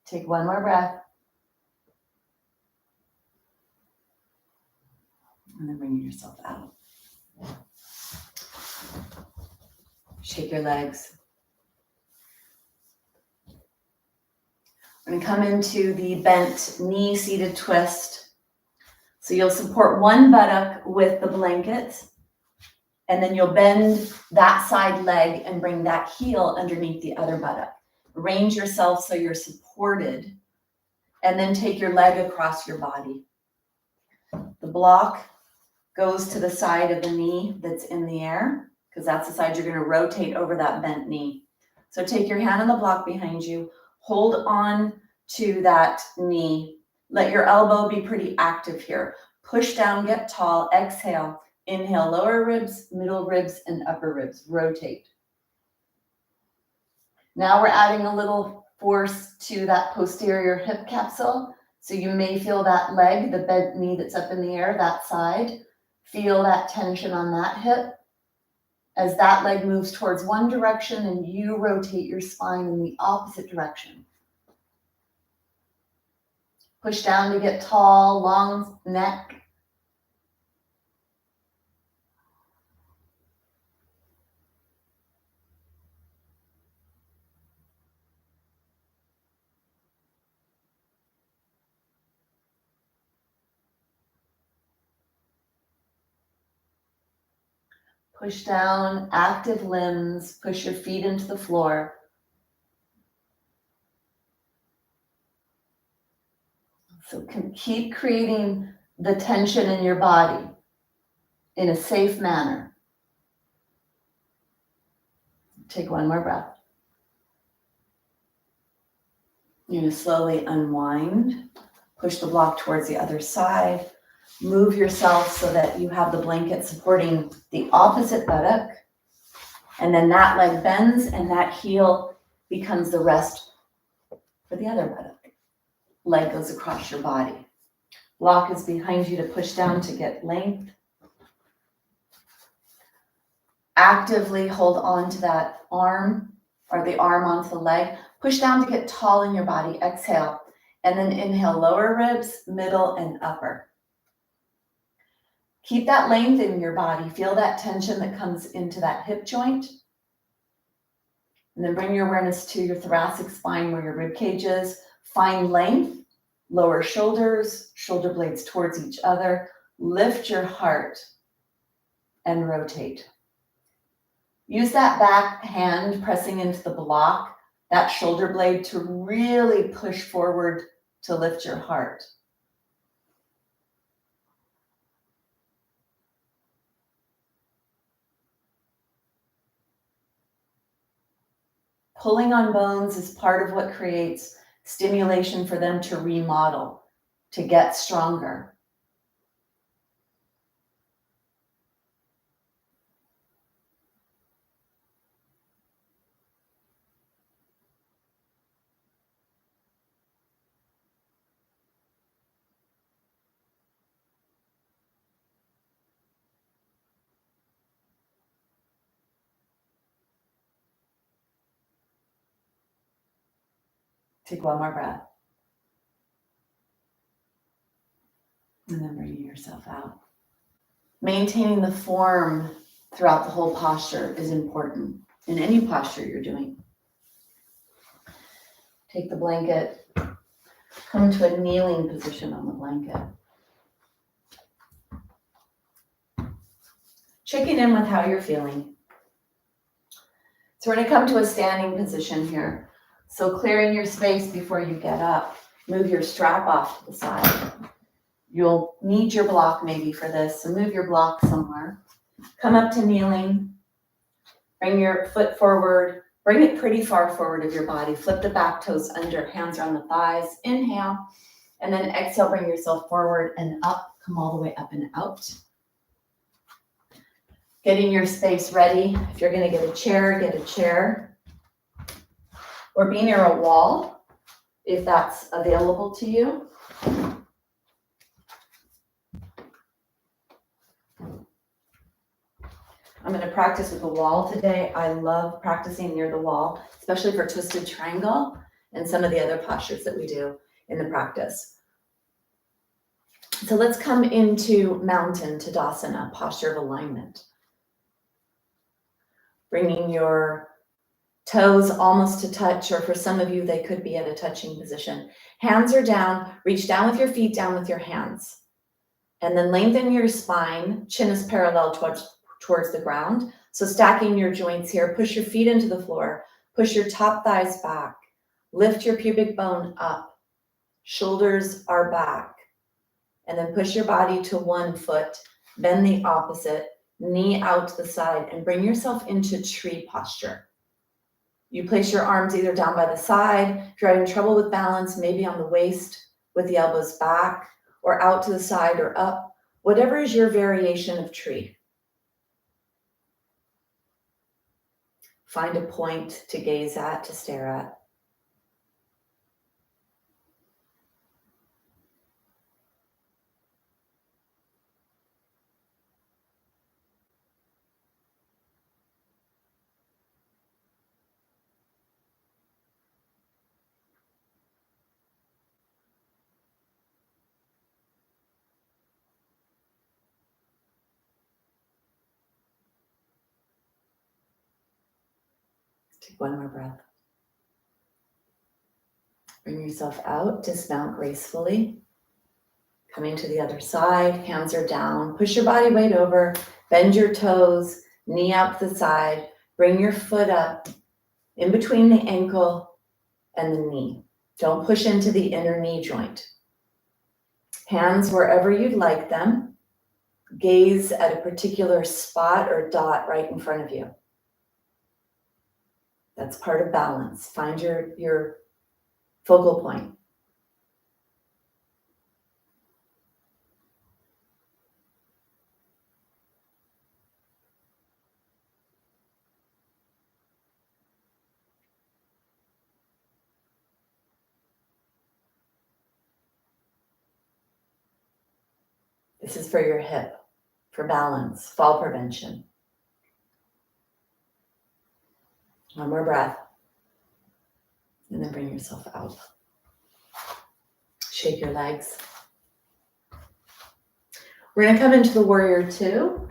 Take one more breath. And then bring yourself out. Shake your legs. We're going to come into the bent knee seated twist. So you'll support one buttock with the blanket, and then you'll bend that side leg and bring that heel underneath the other buttock. Arrange yourself so you're supported, and then take your leg across your body. The block goes to the side of the knee that's in the air, because that's the side you're going to rotate over that bent knee. So take your hand on the block behind you, hold on to that knee. Let your elbow be pretty active here. Push down, get tall, exhale. Inhale, lower ribs, middle ribs, and upper ribs. Rotate. Now we're adding a little force to that posterior hip capsule. So you may feel that leg, the bent knee that's up in the air, that side. Feel that tension on that hip as that leg moves towards one direction and you rotate your spine in the opposite direction. Push down to get tall, long neck. Push down, active limbs, push your feet into the floor. So keep creating the tension in your body in a safe manner. Take one more breath. You're going to slowly unwind, push the block towards the other side, move yourself so that you have the blanket supporting the opposite buttock, and then that leg bends and that heel becomes the rest for the other buttock. Leg goes across your body. Block is behind you to push down to get length. Actively hold on to that arm or the arm onto the leg. Push down to get tall in your body. Exhale. And then inhale, lower ribs, middle, and upper. Keep that length in your body. Feel that tension that comes into that hip joint. And then bring your awareness to your thoracic spine where your rib cage is. Find length. Lower shoulders, shoulder blades towards each other. Lift your heart and rotate. Use that back hand pressing into the block, that shoulder blade to really push forward to lift your heart. Pulling on bones is part of what creates stimulation for them to remodel, to get stronger. Take one more breath. And then bringing yourself out. Maintaining the form throughout the whole posture is important in any posture you're doing. Take the blanket, come to a kneeling position on the blanket. Checking in with how you're feeling. So we're going to come to a standing position here. So clearing your space before you get up. Move your strap off to the side. You'll need your block maybe for this, so move your block somewhere. Come up to kneeling. Bring your foot forward. Bring it pretty far forward of your body. Flip the back toes under, hands are on the thighs. Inhale, and then exhale, bring yourself forward and up. Come all the way up and out. Getting your space ready. If you're going to get a chair. Or be near a wall, if that's available to you. I'm going to practice with the wall today. I love practicing near the wall, especially for twisted triangle and some of the other postures that we do in the practice. So let's come into mountain Tadasana, posture of alignment. Bringing your toes almost to touch, or for some of you, they could be at a touching position. Hands are down. Reach down with your feet, down with your hands. And then lengthen your spine. Chin is parallel towards the ground. So stacking your joints here. Push your feet into the floor. Push your top thighs back. Lift your pubic bone up. Shoulders are back. And then push your body to one foot. Bend the opposite. Knee out to the side. And bring yourself into tree posture. You place your arms either down by the side. If you're having trouble with balance, maybe on the waist with the elbows back, or out to the side or up. Whatever is your variation of tree. Find a point to gaze at, to stare at. Take one more breath. Bring yourself out, dismount gracefully. Coming to the other side, hands are down. Push your body weight over, bend your toes, knee out to the side. Bring your foot up in between the ankle and the knee. Don't push into the inner knee joint. Hands wherever you'd like them. Gaze at a particular spot or dot right in front of you. That's part of balance. Find your focal point. This is for your hip, for balance, fall prevention. One more breath. And then bring yourself out. Shake your legs. We're going to come into the warrior two.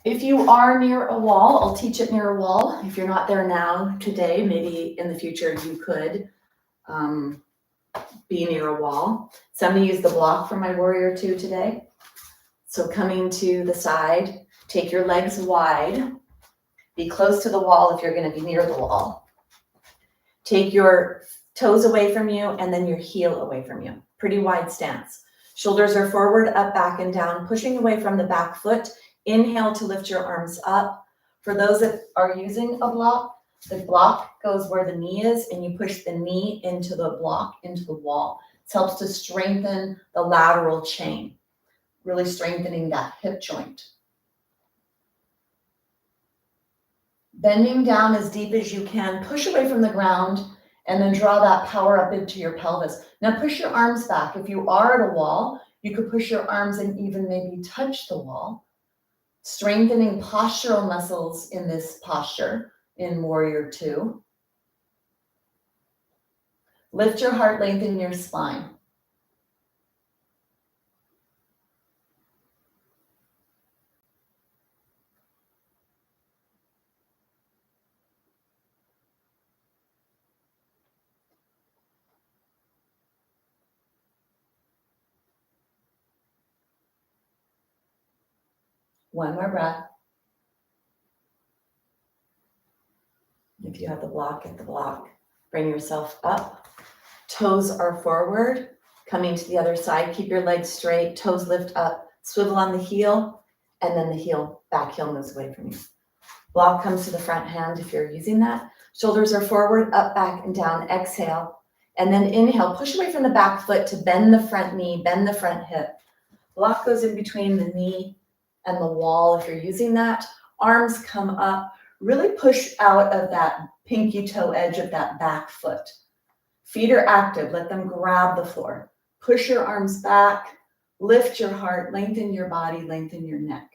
If you are near a wall, I'll teach it near a wall. If you're not there now, today, maybe in the future you could be near a wall. So I'm going to use the block for my warrior two today. So coming to the side, take your legs wide. Be close to the wall if you're going to be near the wall. Take your toes away from you and then your heel away from you. Pretty wide stance. Shoulders are forward, up, back, and down, pushing away from the back foot. Inhale to lift your arms up. For those that are using a block, the block goes where the knee is and you push the knee into the block, into the wall. It helps to strengthen the lateral chain, really strengthening that hip joint. Bending down as deep as you can, push away from the ground, and then draw that power up into your pelvis. Now push your arms back. If you are at a wall, you could push your arms and even maybe touch the wall, strengthening postural muscles in this posture in warrior two. Lift your heart, lengthen your spine. One more breath. If you have the block, get the block. Bring yourself up. Toes are forward, coming to the other side. Keep your legs straight, toes lift up, swivel on the heel, and then the heel, back heel moves away from you. Block comes to the front hand if you're using that. Shoulders are forward, up, back, and down. Exhale. And then inhale, push away from the back foot to bend the front knee, bend the front hip. Block goes in between the knee and the wall if you're using that. Arms come up. Really push out of that pinky toe edge of that back foot. Feet are active. Let them grab the floor. Push your arms back. Lift your heart. Lengthen your body. Lengthen your neck.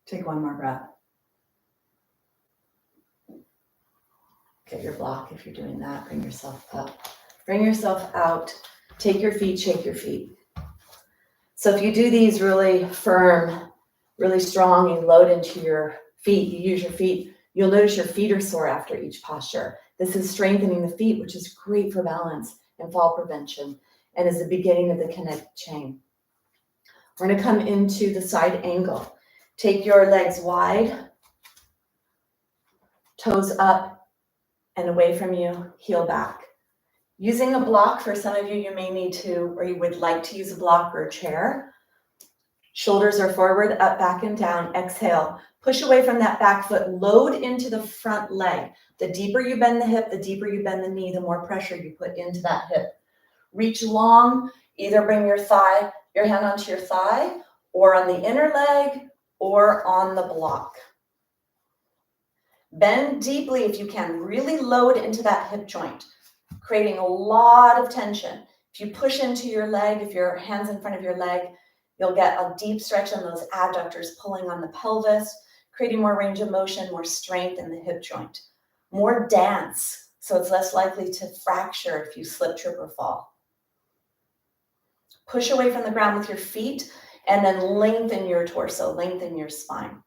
Take one more breath. Get your block if you're doing that. Bring yourself up. Bring yourself out. Take your feet, shake your feet. So if you do these really firm, really strong, you load into your feet, you use your feet, you'll notice your feet are sore after each posture. This is strengthening the feet, which is great for balance and fall prevention, and is the beginning of the connect chain. We're going to come into the side angle. Take your legs wide, toes up and away from you, heel back. Using a block, for some of you, you may need to, or you would like to use a block or a chair. Shoulders are forward, up, back, and down. Exhale. Push away from that back foot. Load into the front leg. The deeper you bend the hip, the deeper you bend the knee, the more pressure you put into that hip. Reach long. Either bring your hand onto your thigh, or on the inner leg, or on the block. Bend deeply if you can. Really load into that hip joint, creating a lot of tension. If you push into your leg, if your hand's in front of your leg, you'll get a deep stretch on those adductors pulling on the pelvis, creating more range of motion, more strength in the hip joint. More dance, so it's less likely to fracture if you slip, trip, or fall. Push away from the ground with your feet, and then lengthen your torso, lengthen your spine.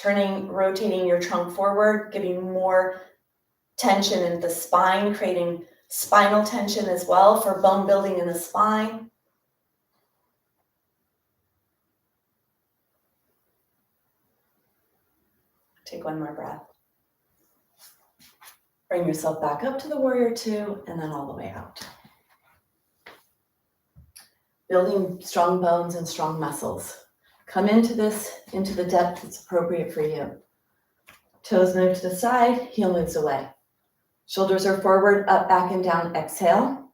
Rotating your trunk forward, giving more tension in the spine, creating spinal tension as well for bone building in the spine. Take one more breath. Bring yourself back up to the warrior two, and then all the way out. Building strong bones and strong muscles. Come into the depth that's appropriate for you. Toes move to the side, heel moves away. Shoulders are forward, up, back, and down. Exhale.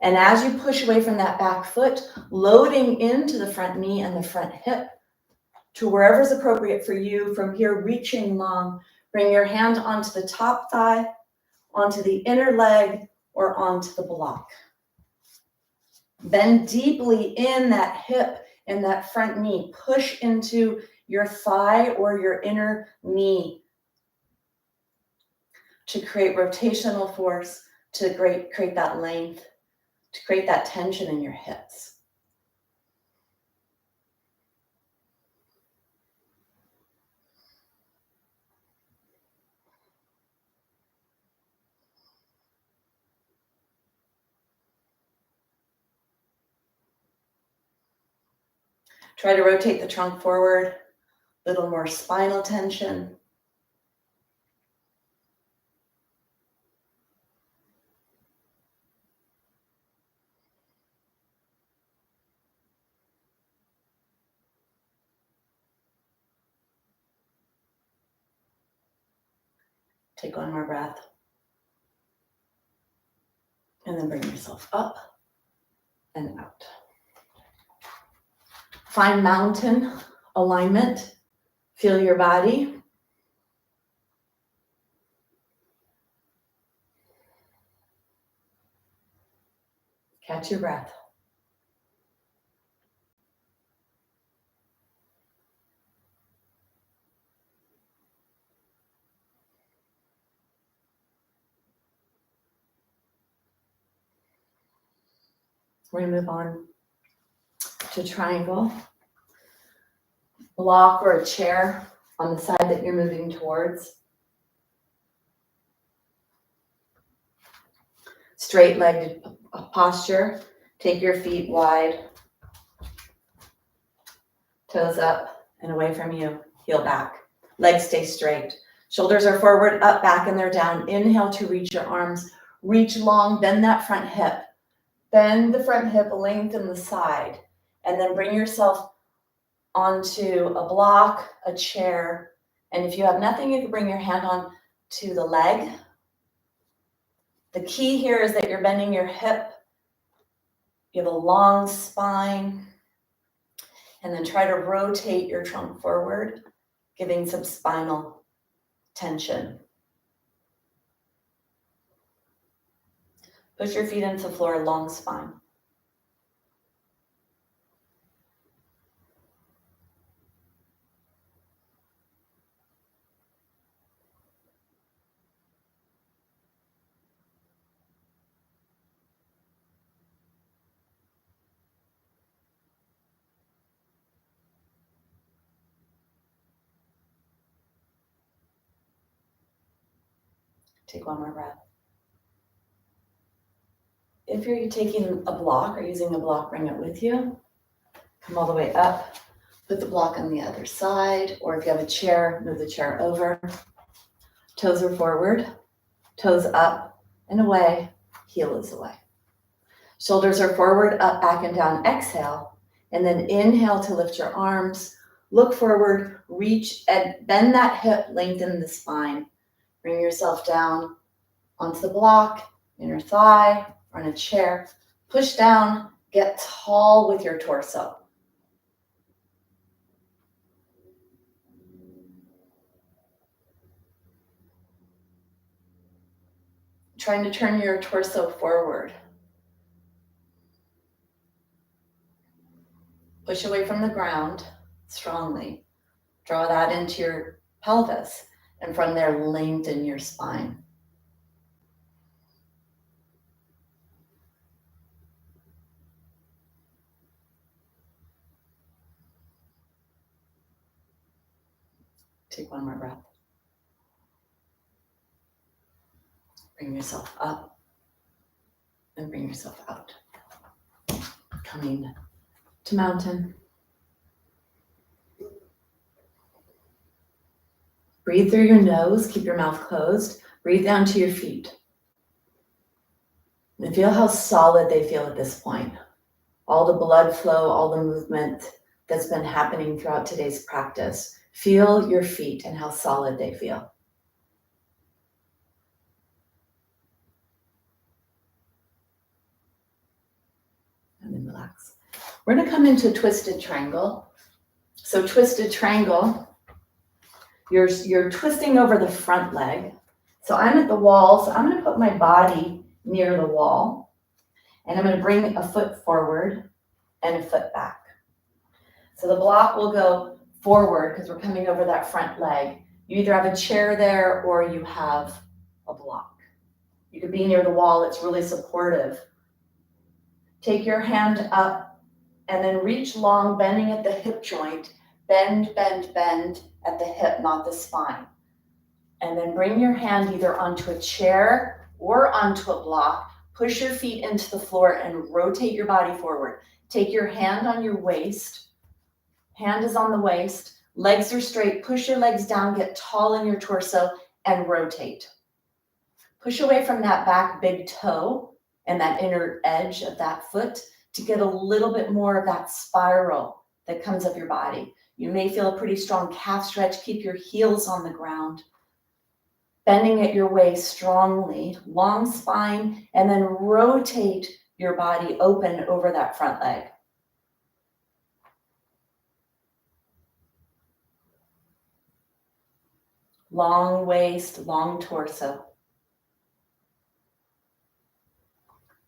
And as you push away from that back foot, loading into the front knee and the front hip to wherever is appropriate for you. From here, reaching long. Bring your hand onto the top thigh, onto the inner leg, or onto the block. Bend deeply in that hip and that front knee. Push into your thigh or your inner knee to create rotational force, to create that length, to create that tension in your hips. Try to rotate the trunk forward, a little more spinal tension. Take one more breath. And then bring yourself up and out. Find mountain alignment. Feel your body. Catch your breath. We're going to move on to triangle. Block or a chair on the side that you're moving towards. Straight-legged posture. Take your feet wide. Toes up and away from you. Heel back. Legs stay straight. Shoulders are forward, up, back, and they're down. Inhale to reach your arms. Reach long, bend that front hip. Bend the front hip, lengthen the side. And then bring yourself onto a block, a chair. And if you have nothing, you can bring your hand on to the leg. The key here is that you're bending your hip. You have a long spine. And then try to rotate your trunk forward, giving some spinal tension. Push your feet into the floor, long spine. Take one more breath. If you're taking a block or using a block, bring it with you. Come all the way up. Put the block on the other side, or if you have a chair, move the chair over. Toes are forward, toes up and away, heel is away. Shoulders are forward, up, back, and down. Exhale, and then inhale to lift your arms. Look forward, reach, and bend that hip, lengthen the spine. Bring yourself down onto the block, inner thigh, or in a chair. Push down, get tall with your torso. Trying to turn your torso forward. Push away from the ground strongly. Draw that into your pelvis, and from there, lengthen your spine. Take one more breath. Bring yourself up and bring yourself out. Coming to mountain. Breathe through your nose, keep your mouth closed. Breathe down to your feet. And feel how solid they feel at this point. All the blood flow, all the movement that's been happening throughout today's practice. Feel your feet and how solid they feel. And then relax. We're going to come into twisted triangle. So twisted triangle, you're twisting over the front leg. So I'm at the wall, so I'm going to put my body near the wall. And I'm going to bring a foot forward and a foot back. So the block will go forward because we're coming over that front leg. You either have a chair there or you have a block. You could be near the wall, it's really supportive. Take your hand up and then reach long, bending at the hip joint. Bend, bend, bend at the hip, not the spine. And then bring your hand either onto a chair or onto a block. Push your feet into the floor and rotate your body forward. Take your hand on your waist. Hand is on the waist. Legs are straight. Push your legs down, get tall in your torso, and rotate. Push away from that back big toe and that inner edge of that foot to get a little bit more of that spiral that comes up your body. You may feel a pretty strong calf stretch. Keep your heels on the ground. Bending at your waist strongly, long spine, and then rotate your body open over that front leg. Long waist, long torso.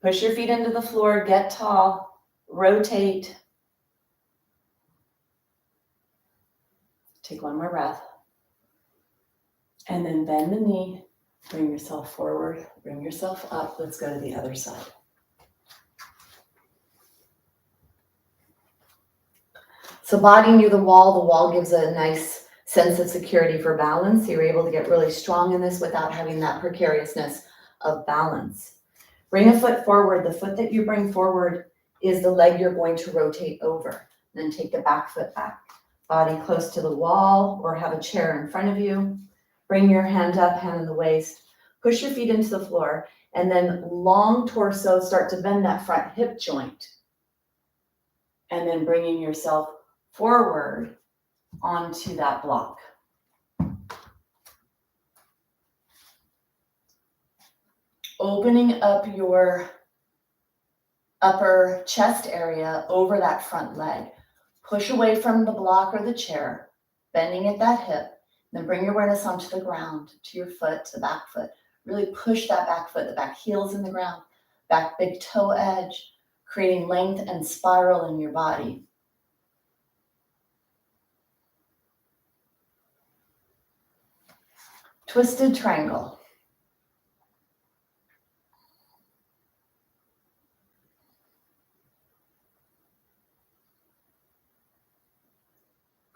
Push your feet into the floor, get tall, rotate. Take one more breath. And then bend the knee, bring yourself forward, bring yourself up. Let's go to the other side. So body near the wall gives a nice sense of security for balance. You're able to get really strong in this without having that precariousness of balance. Bring a foot forward. The foot that you bring forward is the leg you're going to rotate over. Then take the back foot back. Body close to the wall or have a chair in front of you. Bring your hand up, hand in the waist. Push your feet into the floor and then long torso, start to bend that front hip joint. And then bringing yourself forward onto that block. Opening up your upper chest area over that front leg. Push away from the block or the chair, bending at that hip. Then bring your awareness onto the ground, to your foot, to the back foot. Really push that back foot, the back heel's in the ground, back big toe edge, creating length and spiral in your body. Twisted triangle.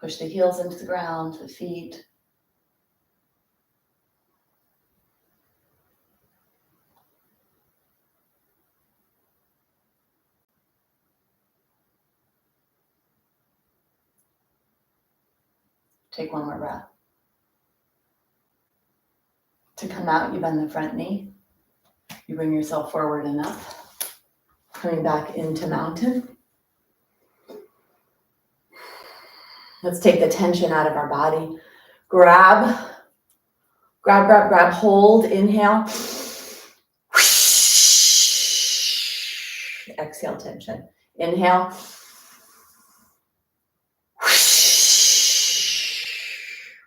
Push the heels into the ground, the feet. Take one more breath. To come out, you bend the front knee. You bring yourself forward and up. Coming back into mountain. Let's take the tension out of our body. Grab, hold, inhale. Exhale, tension. Inhale.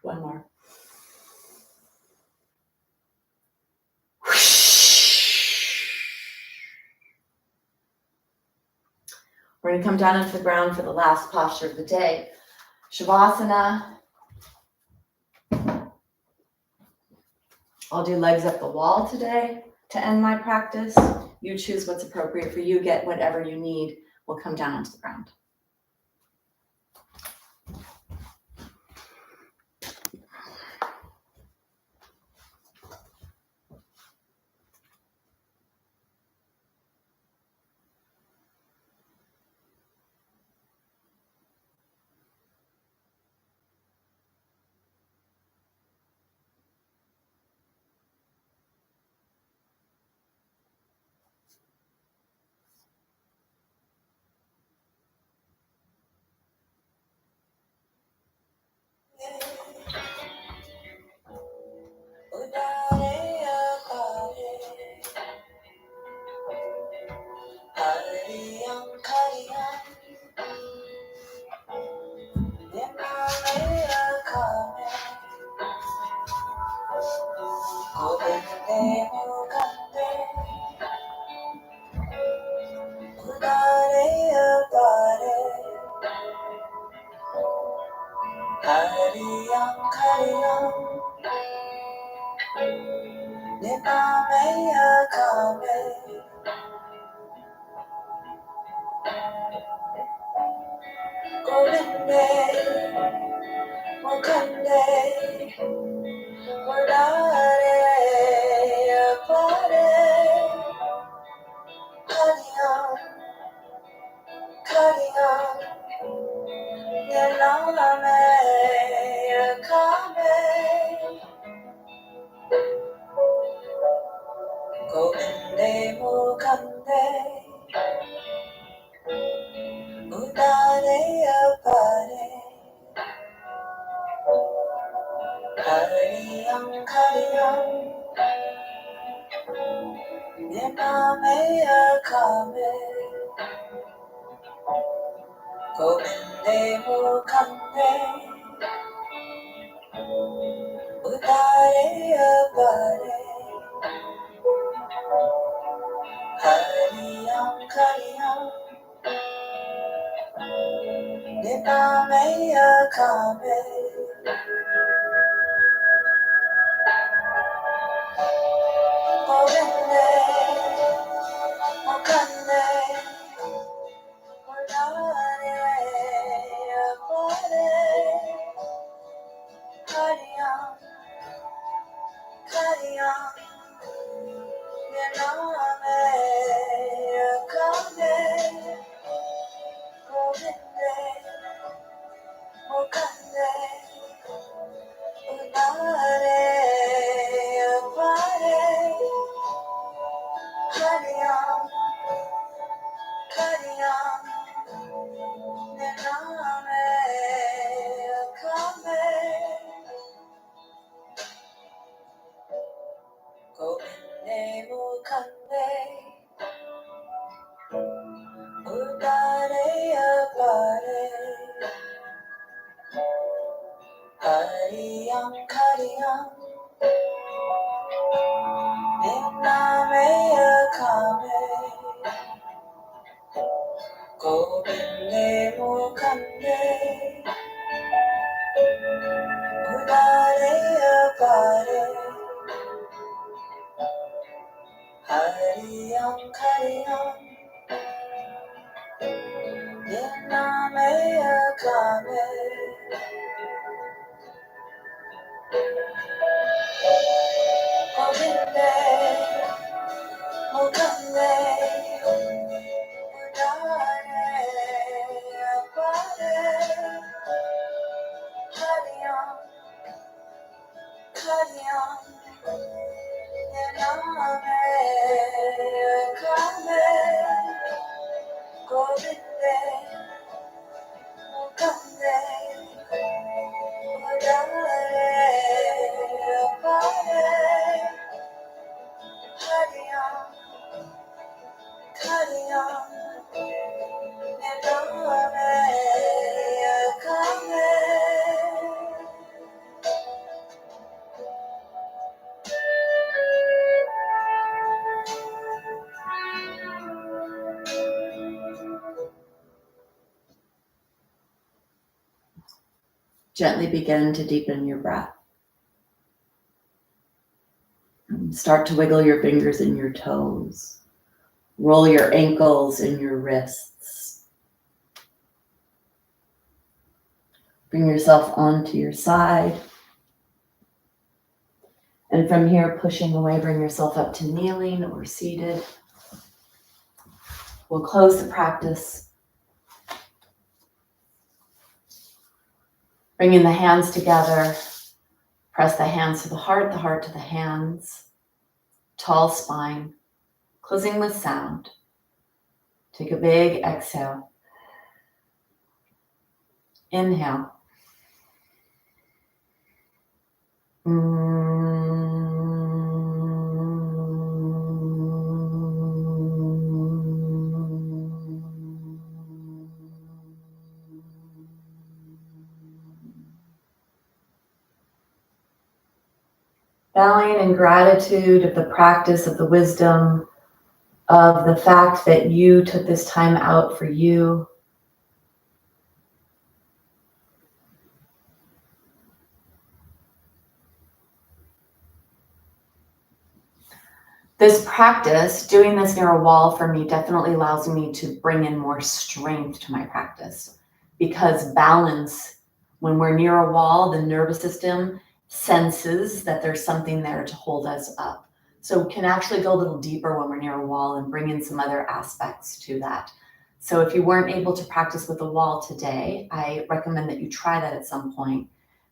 One more. We're going to come down into the ground for the last posture of the day. Shavasana. I'll do legs up the wall today to end my practice. You choose what's appropriate for you. Get whatever you need. We'll come down onto the ground. carry on. Nipamea kame. Orene, okane, orare, apare. Carry on, carry on. Nipamea kame. Orene, okane, orare, apare. Carry on, carry on, nename kame. Gobinde mukande, udare apare. Carry on, nename kame. Gobinde mukande, udare apare. Carry on, nename kame. Gobinde mukande, udare apare. Carry on, nename kame. Gobinde mukande, udare apare. Carry on, nename kame. Gently begin to deepen your breath. Start to wiggle your fingers and your toes. Roll your ankles and your wrists. Bring yourself onto your side. And from here, pushing away, bring yourself up to kneeling or seated. We'll close the practice. Bringing the hands together. Press the hands to the heart to the hands. Tall spine. Closing with sound. Take a big exhale. Inhale. Bowing in gratitude of the practice, of the wisdom, of the fact that you took this time out for you. This practice, doing this near a wall for me, definitely allows me to bring in more strength to my practice, because balance, when we're near a wall, the nervous system senses that there's something there to hold us up. So we can actually go a little deeper when we're near a wall and bring in some other aspects to that. So if you weren't able to practice with a wall today, I recommend that you try that at some point,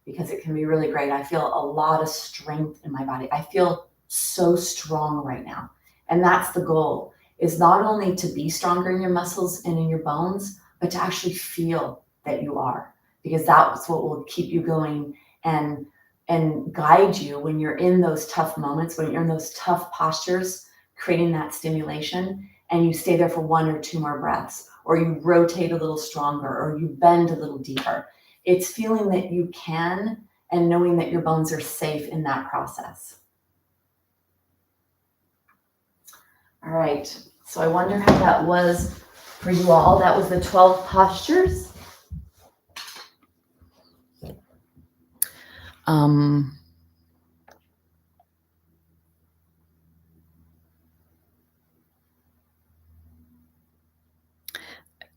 because it can be really great. I feel a lot of strength in my body. I feel so strong right now. And that's the goal, is not only to be stronger in your muscles and in your bones, but to actually feel that you are, because that's what will keep you going and guide you when you're in those tough moments, when you're in those tough postures, creating that stimulation, and you stay there for 1 or 2 more breaths, or you rotate a little stronger, or you bend a little deeper. It's feeling that you can and knowing that your bones are safe in that process. All right, So I wonder how that was for you all. That was the 12 postures.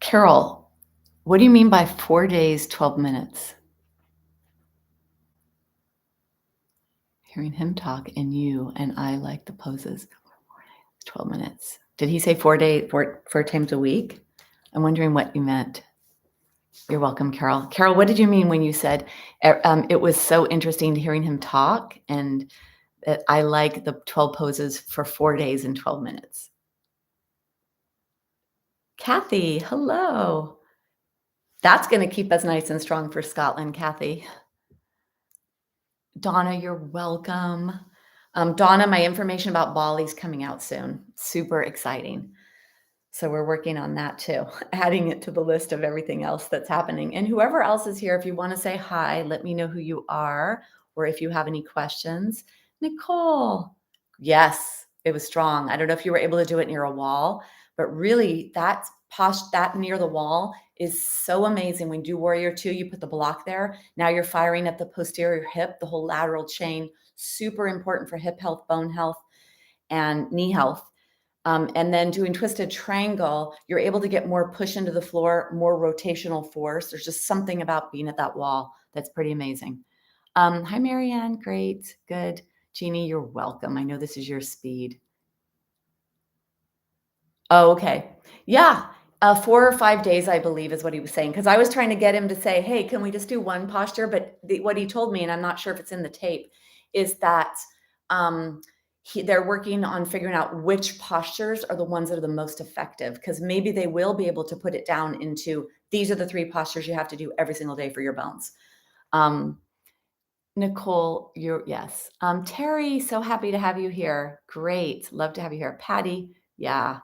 Carol, what do you mean by 4 days, 12 minutes? Hearing him talk and you and I like the poses. 12 minutes. Did he say 4 times a week? I'm wondering what you meant. You're welcome, Carol. Carol, what did you mean when you said it was so interesting hearing him talk and that I like the 12 poses for 4 days and 12 minutes? Kathy, hello. That's going to keep us nice and strong for Scotland, Kathy. Donna, you're welcome. Donna, my information about Bali's coming out soon. Super exciting. So we're working on that too, adding it to the list of everything else that's happening. And whoever else is here, if you want to say hi, let me know who you are, or if you have any questions. Nicole, yes, it was strong. I don't know if you were able to do it near a wall, but really that near the wall is so amazing. When you do Warrior 2, you put the block there. Now you're firing at the posterior hip, the whole lateral chain, super important for hip health, bone health, and knee health. And then doing twisted triangle, you're able to get more push into the floor, more rotational force. There's just something about being at that wall that's pretty amazing. Hi, Marianne. Great. Good. Jeannie, you're welcome. I know this is your speed. Oh, okay. Yeah. 4 or 5 days, I believe, is what he was saying. Because I was trying to get him to say, hey, can we just do one posture? But what he told me, and I'm not sure if it's in the tape, is that they're working on figuring out which postures are the ones that are the most effective. Because maybe they will be able to put it down into these are the 3 postures you have to do every single day for your bones. Nicole, yes. Terry, so happy to have you here. Great. Love to have you here. Patty, yeah.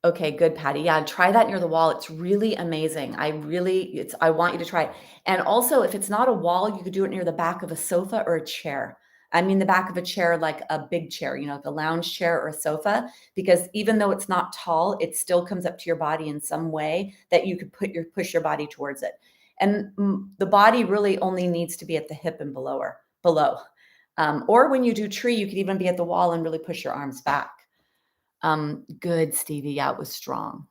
Okay, good, Patty. Yeah, try that near the wall. It's really amazing. I want you to try it. And also, if it's not a wall, you could do it near the back of a sofa or a chair. I mean, the back of a chair, like a big chair, like a lounge chair or a sofa, because even though it's not tall, it still comes up to your body in some way that you could push your body towards it. And the body really only needs to be at the hip and below. Or when you do tree, you could even be at the wall and really push your arms back. Good, Stevie. Yeah, it was strong.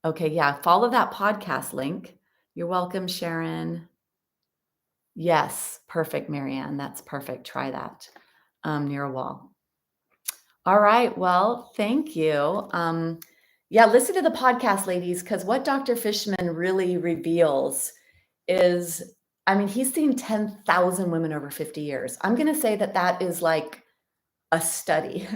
Okay, yeah, follow that podcast link. You're welcome, Sharon. Yes, perfect, Marianne. That's perfect. Try that near a wall. All right. Well, thank you. Yeah, listen to the podcast, ladies, because what Dr. Fishman really reveals is, I mean, he's seen 10,000 women over 50 years. I'm going to say that is like a study.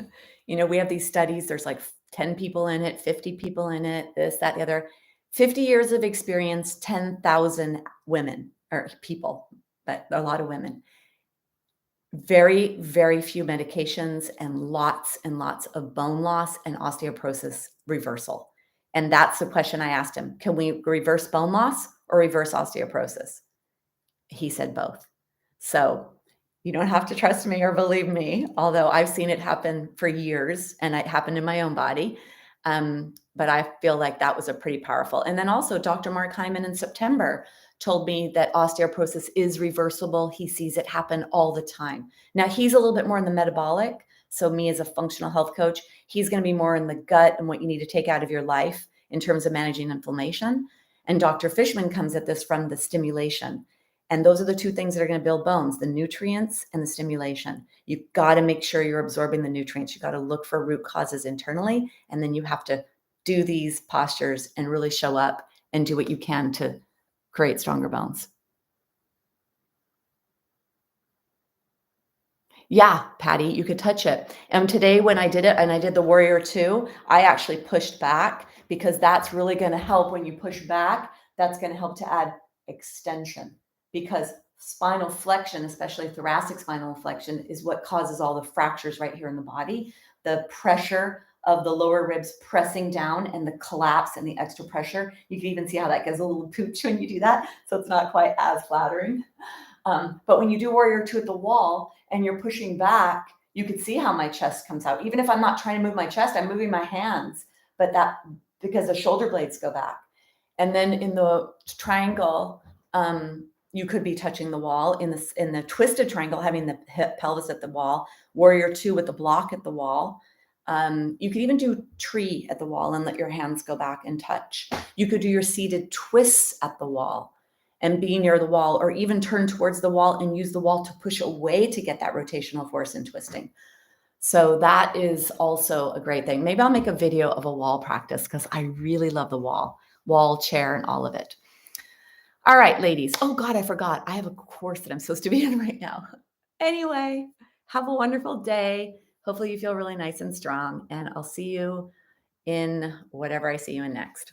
We have these studies, there's like 10 people in it, 50 people in it, this, that, the other. 50 years of experience, 10,000 women or people, but a lot of women. Very, very few medications and lots of bone loss and osteoporosis reversal. And that's the question I asked him. Can we reverse bone loss or reverse osteoporosis? He said both. So you don't have to trust me or believe me, although I've seen it happen for years and it happened in my own body. But I feel like that was a pretty powerful. And then also Dr. Mark Hyman in September told me that osteoporosis is reversible. He sees it happen all the time. Now he's a little bit more in the metabolic. So me as a functional health coach, he's going to be more in the gut and what you need to take out of your life in terms of managing inflammation. And Dr. Fishman comes at this from the stimulation. And those are the 2 things that are going to build bones, the nutrients and the stimulation. You've got to make sure you're absorbing the nutrients. You've got to look for root causes internally. And then you have to do these postures and really show up and do what you can to create stronger bones. Yeah, Patty, you could touch it. And today when I did it and I did the Warrior 2, I actually pushed back because that's really going to help when you push back. That's going to help to add extension because spinal flexion, especially thoracic spinal flexion, is what causes all the fractures right here in the body. The pressure of the lower ribs pressing down and the collapse and the extra pressure. You can even see how that gives a little pooch when you do that. So it's not quite as flattering. But when you do Warrior 2 at the wall and you're pushing back, you could see how my chest comes out. Even if I'm not trying to move my chest, I'm moving my hands, but that because the shoulder blades go back. And then in the triangle, you could be touching the wall. In the twisted triangle, having the hip pelvis at the wall, warrior two with the block at the wall. You could even do tree at the wall and let your hands go back and touch. You could do your seated twists at the wall and be near the wall, or even turn towards the wall and use the wall to push away to get that rotational force in twisting. So that is also a great thing. Maybe I'll make a video of a wall practice because I really love the wall, chair, and all of it. All right, ladies. Oh God, I forgot. I have a course that I'm supposed to be in right now. Anyway, have a wonderful day. Hopefully you feel really nice and strong, and I'll see you in whatever I see you in next.